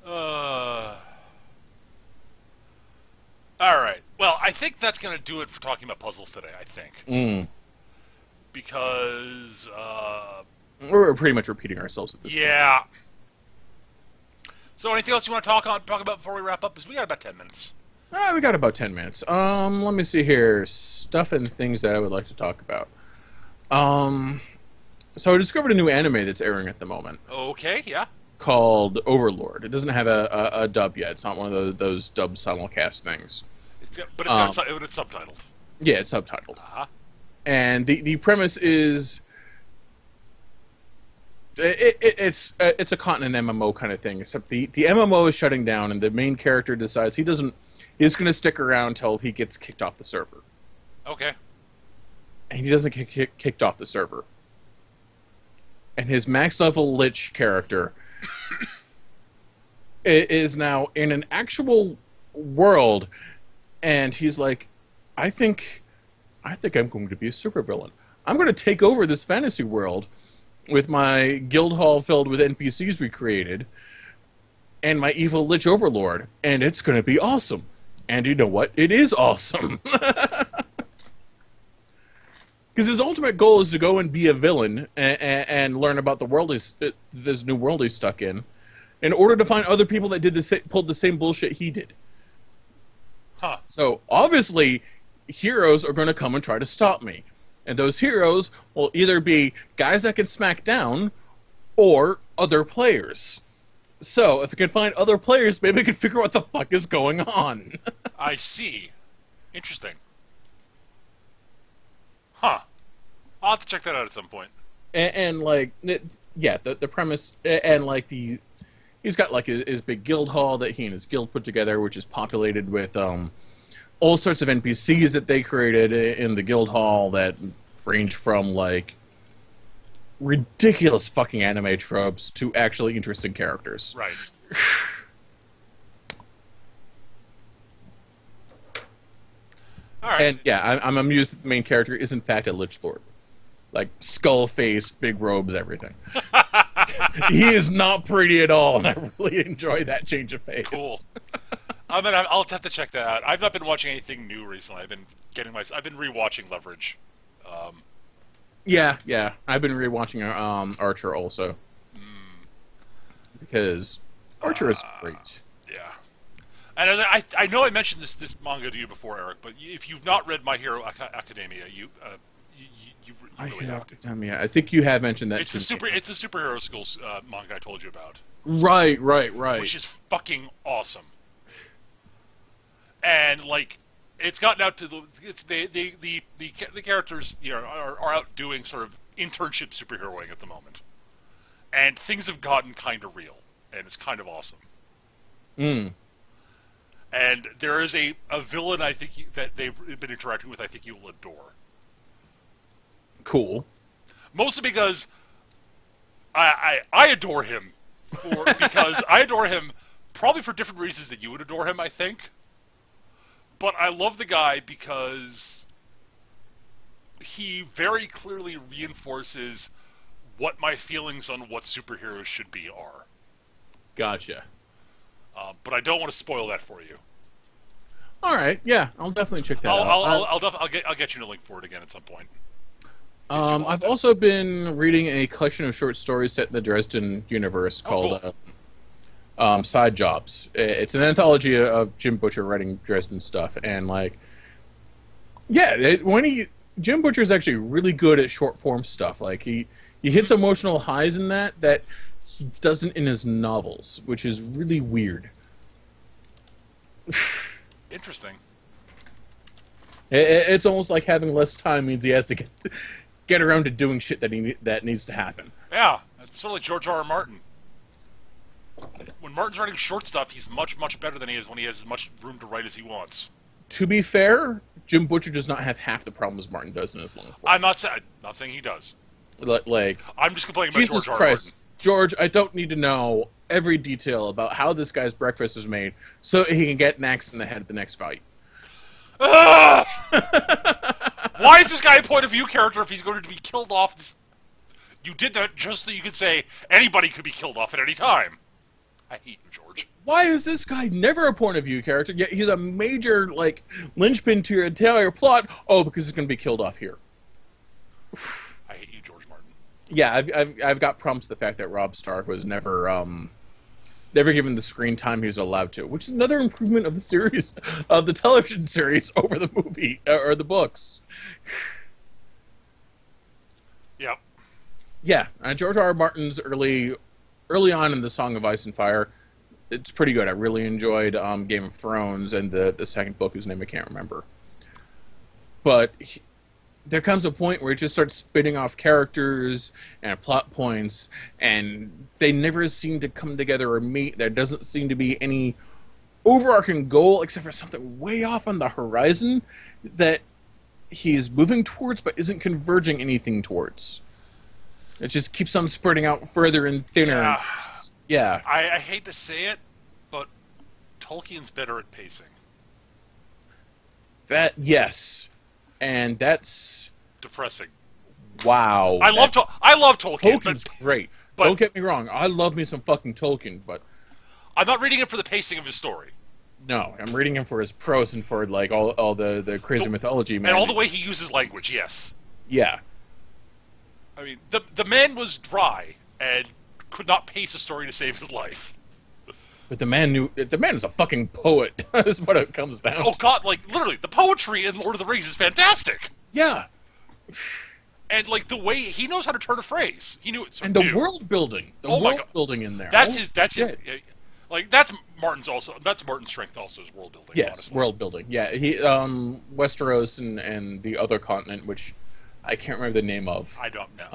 All right. Well, I think that's going to do it for talking about puzzles today, I think. Because, We're pretty much repeating ourselves at this point. yeah. So anything else you want to talk about before we wrap up? Because we got about 10 minutes. We got about 10 minutes. Let me see here. Stuff and things that I would like to talk about. So I discovered a new anime that's airing at the moment Okay, yeah. called Overlord. It doesn't have a dub yet. It's not one of those dub simulcast things. But it's subtitled. Yeah, it's subtitled. Uh-huh. And the premise is it's a continent MMO kind of thing, except the MMO is shutting down, and the main character decides he's going to stick around until he gets kicked off the server. Okay. And he doesn't get kicked off the server. And his max level Lich character is now in an actual world, and he's like, I think I'm going to be a supervillain. I'm going to take over this fantasy world with my guild hall filled with NPCs we created and my evil Lich Overlord, and it's going to be awesome. And you know what? It is awesome. Because his ultimate goal is to go and be a villain and learn about the world this new world he's stuck in order to find other people that pulled the same bullshit he did. Huh. So obviously, heroes are going to come and try to stop me, and those heroes will either be guys that can smack down, or other players. So if I can find other players, maybe I can figure out what the fuck is going on. I see. Interesting. Huh. I'll have to check that out at some point. And like, the premise, and like he's got like his big guild hall that he and his guild put together, which is populated with all sorts of NPCs that they created in the guild hall that range from like ridiculous fucking anime tropes to actually interesting characters. Right. All right. And yeah, I'm amused that the main character is in fact a Lich Lord. Like, skull face, big robes, everything. He is not pretty at all, and I really enjoy that change of face. Cool. I'll have to check that out. I've not been watching anything new recently. I've been rewatching Leverage. Yeah. I've been rewatching Archer also. Because Archer is great. Yeah. And I know I mentioned this manga to you before, Eric, but if you've not read My Hero Academia, you really have to. I think you have mentioned that. It's a superhero school manga I told you about. Right. Which is fucking awesome. And like, it's gotten out to the characters, you know, are out doing sort of internship superheroing at the moment, and things have gotten kind of real, and it's kind of awesome. And there is a villain I think that they've been interacting with. I think you will adore. Cool. Mostly because I adore him because I adore him probably for different reasons that you would adore him, I think. But I love the guy because he very clearly reinforces what my feelings on what superheroes should be are. Gotcha. But I don't want to spoil that for you. All right, yeah, I'll definitely check that out. I'll get you a link for it again at some point. I've also been reading a collection of short stories set in the Dresden universe called Side Jobs. It's an anthology of Jim Butcher writing Dresden stuff, and like, yeah, Jim Butcher's actually really good at short form stuff. Like he hits emotional highs in that he doesn't in his novels, which is really weird. Interesting. It's almost like having less time means he has to get around to doing shit that needs to happen. Yeah, it's sort of like George R.R. Martin. When Martin's writing short stuff, he's much, much better than he is when he has as much room to write as he wants. To be fair, Jim Butcher does not have half the problems Martin does in his long form. I'm not saying he does. Like, I'm just complaining about Jesus George R.R. Christ, Martin. George, I don't need to know every detail about how this guy's breakfast was made so he can get Nax in the head at the next fight. Why is this guy a point of view character if he's going to be killed off? You did that just so you could say anybody could be killed off at any time. I hate you, George. Why is this guy never a point of view character, yet he's a major, like, linchpin to your entire plot? Oh, because he's going to be killed off here. I hate you, George Martin. Yeah, I've got problems with the fact that Robb Stark was never given the screen time he was allowed to, which is another improvement of the series, of the television series over the movie or the books. Yep. Yeah, George R.R. Martin's early on in the Song of Ice and Fire, it's pretty good. I really enjoyed Game of Thrones and the second book, whose name I can't remember. But there comes a point where it just starts spitting off characters and plot points, and they never seem to come together or meet. There doesn't seem to be any overarching goal except for something way off on the horizon that he's moving towards but isn't converging anything towards. It just keeps on spreading out further and thinner. Yeah. I hate to say it, but Tolkien's better at pacing. Yes. And that's depressing. Wow. I love Tolkien. Tolkien's great. But don't get me wrong. I love me some fucking Tolkien, but I'm not reading it for the pacing of his story. No, I'm reading him for his prose and for like all the crazy mythology, man. And all the way he uses language, yes. Yeah. I mean, the man was dry and could not pace a story to save his life. But the man was a fucking poet, is what it comes down to. Oh god, like, literally, the poetry in Lord of the Rings is fantastic! Yeah. And, like, the way he knows how to turn a phrase. He knew it so and the world building. The world building in there. That's his, like, that's Martin's strength also, is world building. Yes, honestly. World building. Yeah, he, Westeros and the other continent, which I can't remember the name of. I don't know.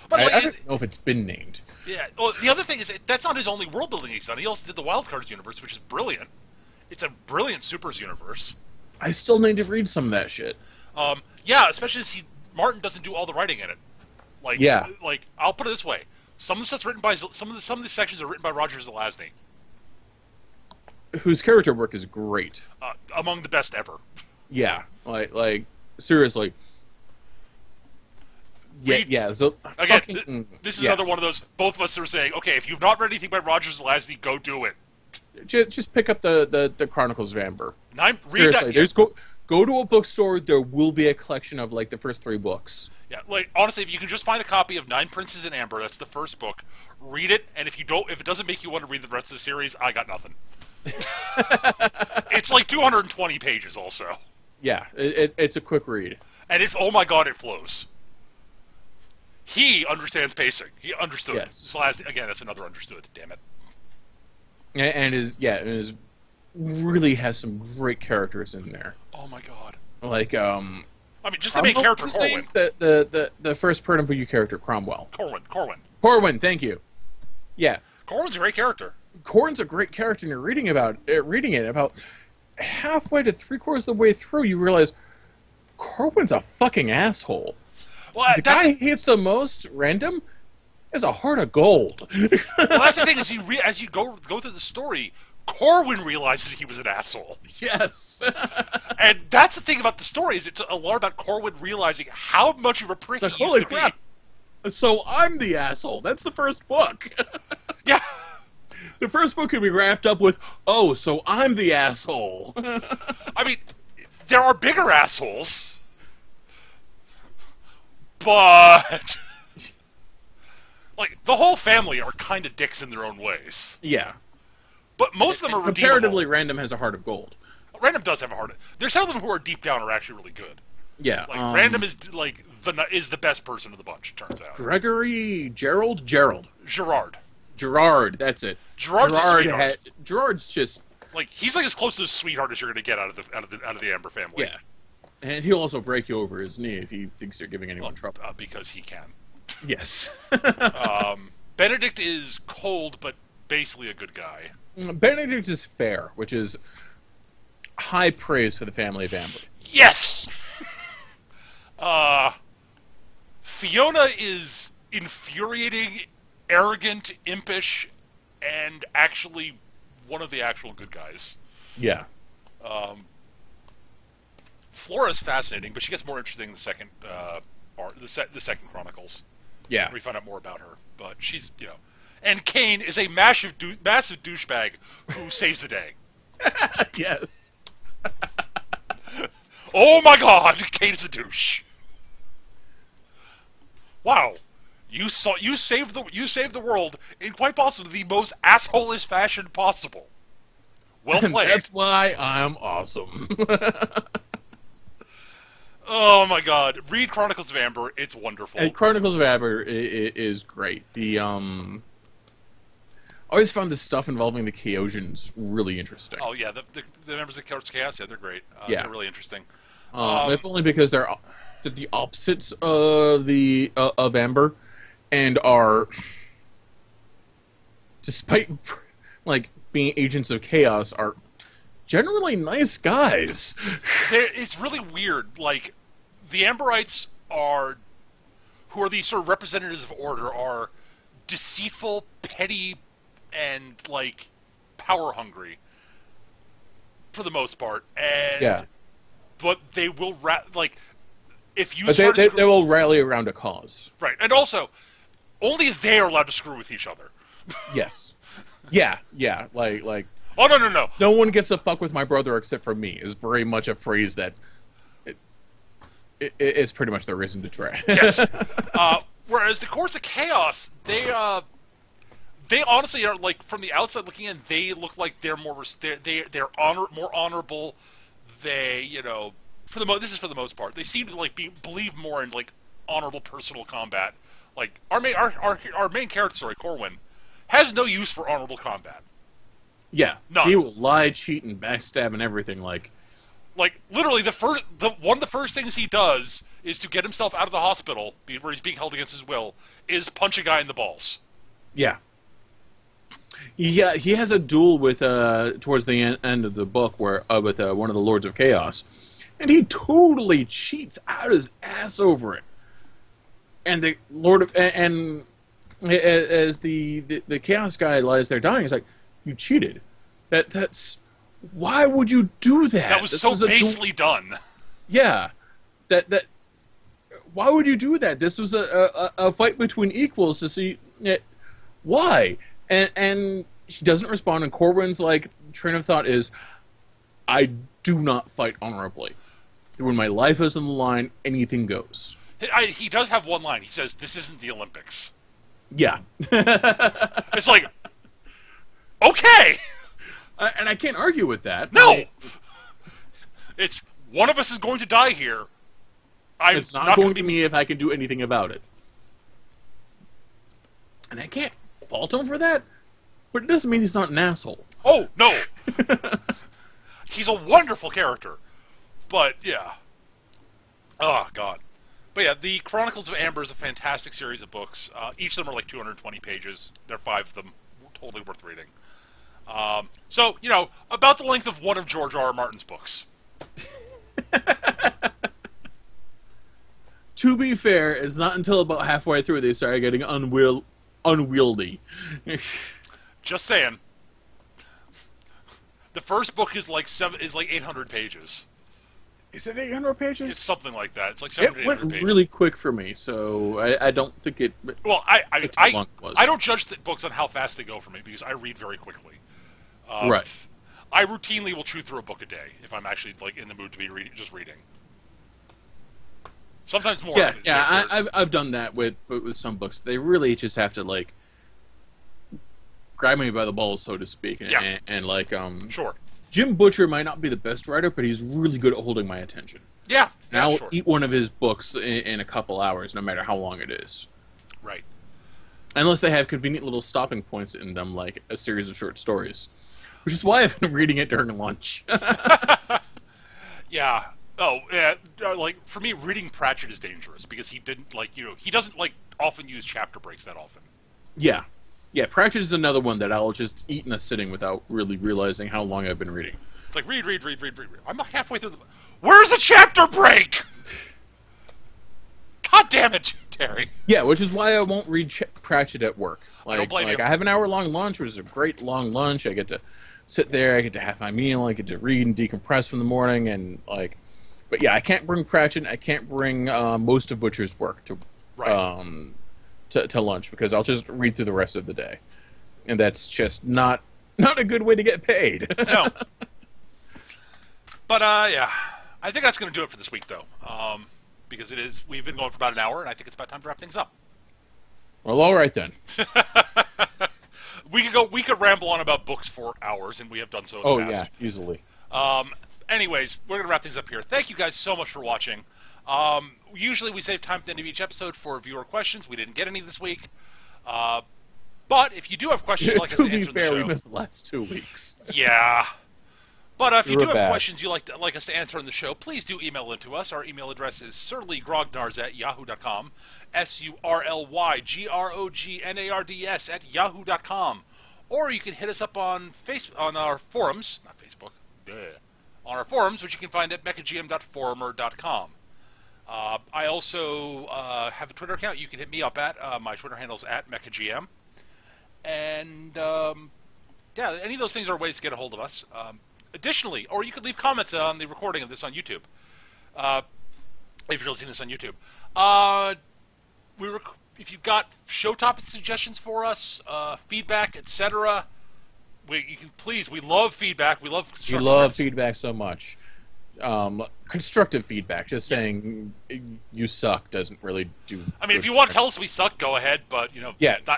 But I don't know if it's been named. Yeah. Well, the other thing is that's not his only world building he's done. He also did the Wildcards universe, which is brilliant. It's a brilliant supers universe. I still need to read some of that shit. Yeah, especially as Martin doesn't do all the writing in it. Like, yeah. Like, I'll put it this way: some of the stuff's written by some of the sections are written by Roger Zelazny, whose character work is great, among the best ever. Yeah, like seriously. Yeah. So again, this is another one of those. Both of us are saying, okay, if you've not read anything by Roger Zelazny, go do it. Just pick up the Chronicles of Amber. Seriously, go to a bookstore. There will be a collection of like the first 3 books. Yeah, like honestly, if you can just find a copy of 9 Princes in Amber, that's the first book. Read it, and if it doesn't make you want to read the rest of the series, I got nothing. It's like 220 pages, also. Yeah, it's a quick read, and oh my god, it flows. He understands pacing. He understood. Yes. Again, that's another understood. Damn it. And is really has some great characters in there. Oh my god. Like I mean, just the main character, Corwin. The first point of view character, Cromwell. Corwin, thank you. Yeah. Corwin's a great character. Corwin's a great character, and you're reading it about halfway to 3/4 of the way through, you realize Corwin's a fucking asshole. Well, the guy he hates the most, random, has a heart of gold. Well, that's the thing is, as you go through the story, Corwin realizes he was an asshole. Yes. And that's the thing about the story is it's a lot about Corwin realizing how much of a prick It's like, he used holy to crap. be. So I'm the asshole. That's the first book. Yeah. The first book could be wrapped up with, oh, so I'm the asshole. I mean, there are bigger assholes, but like the whole family are kind of dicks in their own ways. Yeah. But most of them are Comparatively, redeemable. Random has a heart of gold. Random does have a heart. There's some of them who are deep down are actually really good. Yeah. Like Random is like is the best person of the bunch. It turns out. Gregory, Gerald, Gerard. That's it. Gerard's a sweetheart. Gerard's just Like he's like as close to a sweetheart as you're going to get out of the Amber family. yeah, and he'll also break you over his knee if he thinks you're giving anyone trouble. Because he can. Yes. Benedict is cold, but basically a good guy. Benedict is fair, which is high praise for the family of Amber. Yes. Fiona is infuriating, arrogant, impish, and actually one of the actual good guys. Yeah. Flora's fascinating, but she gets more interesting in the second the second Chronicles. Yeah. We find out more about her, but she's And Kane is a massive douchebag who saves the day. Yes. Oh my God, Kane is a douche. Wow, you saved the world in quite possibly the most asshole-ish fashion possible. Well played. That's why I'm awesome. Oh my God, read Chronicles of Amber. It's wonderful. And Chronicles of Amber is great. I always found this stuff involving the Chaosians really interesting. Oh yeah, the members of Chaos, yeah, they're great. Yeah. They're really interesting. If only because they're the opposites of Amber, and are, despite like being agents of chaos, are generally nice guys. It's really weird. Like the Amberites who are these sort of representatives of order, are deceitful, petty, and like power hungry for the most part. And Yeah. But they will if you But they will rally around a cause. right, and also only they are allowed to screw with each other. Yes. Yeah. Like. Oh no. No one gets to fuck with my brother except for me is very much a phrase that it's pretty much the reason to try. Yes. Whereas the Courts of Chaos, they honestly are like from the outside looking in, they look like they're more more honorable. They this is for the most part. They seem to like believe more in like honorable personal combat. Like our main character, Corwin, has no use for honorable combat. Yeah, None. He will lie, cheat, and backstab and everything. Like literally, one of the first things he does is to get himself out of the hospital where he's being held against his will. Is punch a guy in the balls. Yeah. Yeah, he has a duel with towards the end of the book where with one of the Lords of Chaos, and he totally cheats out his ass over it. And the Lord of and as the Chaos guy lies there dying, he's like, "You cheated. That's why would you do that? That was so basely done." Yeah, that. Why would you do that? This was a fight between equals to see why. And he doesn't respond, and Corwin's like train of thought is, I do not fight honorably. When my life is on the line, anything goes. He does have one line. He says, "This isn't the Olympics." Yeah. It's like, okay! And I can't argue with that. No! It's, one of us is going to die here. It's not going to be me if I can do anything about it. And I can't fault him for that, but it doesn't mean he's not an asshole. Oh, no! He's a wonderful character. But, yeah. Oh, God. But yeah, the Chronicles of Amber is a fantastic series of books. Each of them are like 220 pages. There are 5 of them. Totally worth reading. So, about the length of one of George R. R. Martin's books. To be fair, it's not until about halfway through they started getting unwieldy. Just saying. The first book is like 800 pages. Is it 800 pages? It's something like that. It's like It 700 went pages. really quick for me, so I don't think it. Well, took how long it was. I don't judge books on how fast they go for me because I read very quickly. Right. I routinely will chew through a book a day if I'm actually like in the mood to be just reading. Sometimes more. I've done that with some books. They really just have to like grab me by the balls, so to speak, and like Sure. Jim Butcher might not be the best writer, but he's really good at holding my attention. Yeah. And I'll sure. eat one of his books in a couple hours, no matter how long it is. Right. Unless they have convenient little stopping points in them, like a series of short stories. Which is why I've been reading it during lunch. Yeah. Oh, yeah. Like for me, reading Pratchett is dangerous because he doesn't like often use chapter breaks that often. Yeah. Yeah, Pratchett is another one that I'll just eat in a sitting without really realizing how long I've been reading. It's like read. I'm not halfway through the. Where's a chapter break? God damn it, Terry. Yeah, which is why I won't read Pratchett at work. I don't blame you. I have an hour-long lunch, which is a great long lunch. I get to sit there, I get to have my meal, I get to read and decompress from the morning, and like. But yeah, I can't bring Pratchett. I can't bring most of Butcher's work to lunch because I'll just read through the rest of the day, and that's just not a good way to get paid. No. But yeah, I think that's going to do it for this week, though, because we've been going for about an hour, and I think it's about time to wrap things up. Well, all right then. We could ramble on about books for hours, and we have done so in the past. Yeah, easily. Anyways, we're going to wrap things up here. Thank you guys so much for watching. Usually we save time at the end of each episode for viewer questions. We didn't get any this week. But if you do have questions you'd like us to answer in the show... we missed the last 2 weeks. Yeah. But if you do have bad. questions you'd like us to answer in the show, please do email them to us. Our email address is surlygrognards@yahoo.com. surlygrognards@yahoo.com. Or you can hit us up on our forums, not Facebook, on our forums, which you can find at mechagm.forumer.com. I also have a Twitter account you can hit me up at. My Twitter handle is @mechagm. And, any of those things are ways to get a hold of us. Additionally, or you could leave comments on the recording of this on YouTube. If you're listening to this on YouTube. If you've got show topic suggestions for us, feedback, etc., we love feedback. We love constructive feedback so much. Constructive feedback. Just saying you suck doesn't really do. I mean, if you want to tell us we suck, go ahead. But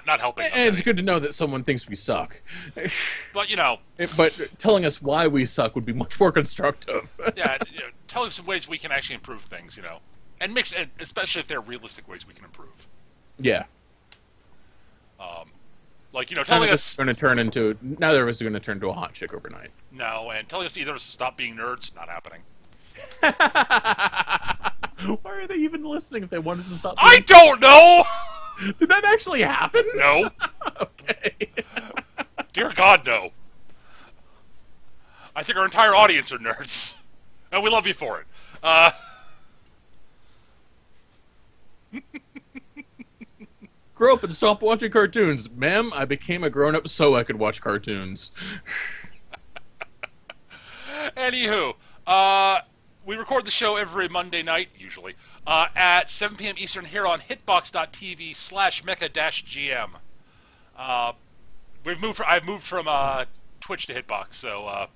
not helping us. And it's good to know that someone thinks we suck. But but telling us why we suck would be much more constructive. Yeah, telling some ways we can actually improve things. And especially if they're realistic ways we can improve. Yeah. Telling us going to turn into neither of us are going to turn into a hot chick overnight. No, and telling us either to stop being nerds, not happening. Why are they even listening if they want us to stop? I don't know. Did that actually happen? No. Okay. Dear God, no. I think our entire audience are nerds, and we love you for it. Grow up and stop watching cartoons. Ma'am, I became a grown-up so I could watch cartoons. Anywho, we record the show every Monday night, usually, at 7 p.m. Eastern here on hitbox.tv/mecha-gm. I've moved from Twitch to Hitbox, so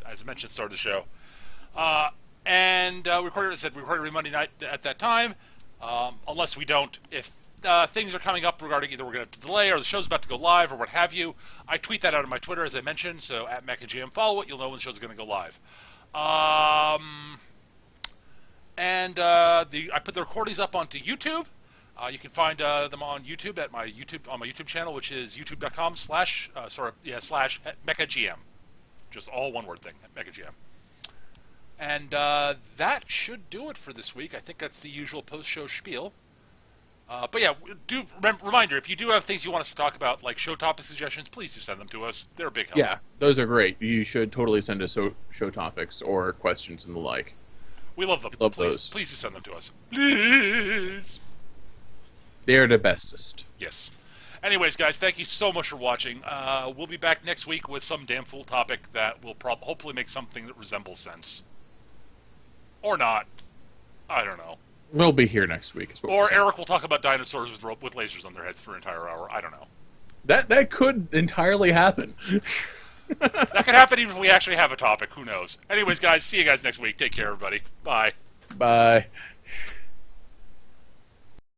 as I mentioned at the start of the show. We record every Monday night at that time, unless we don't. If things are coming up regarding either we're going to delay or the show's about to go live or what have you, I tweet that out on my Twitter, as I mentioned, so at MechaGM, follow it, you'll know when the show's going to go live. I put the recordings up onto YouTube. You can find them on YouTube on my YouTube channel, which is youtube.com/MechaGM. Just all one word thing, MechaGM. And that should do it for this week. I think that's the usual post-show spiel. But yeah, reminder, if you do have things you want us to talk about, like show topic suggestions, please do send them to us. They're a big help. Yeah, those are great. You should totally send us show topics or questions and the like. We love them. Those. Please do send them to us. Please. They are the bestest. Yes. Anyways, guys, thank you so much for watching. We'll be back next week with some damn fool topic that will hopefully make something that resembles sense. Or not. I don't know. We'll be here next week. Or Eric will talk about dinosaurs with lasers on their heads for an entire hour. I don't know. That could entirely happen. That could happen even if we actually have a topic. Who knows? Anyways, guys, see you guys next week. Take care, everybody. Bye. Bye.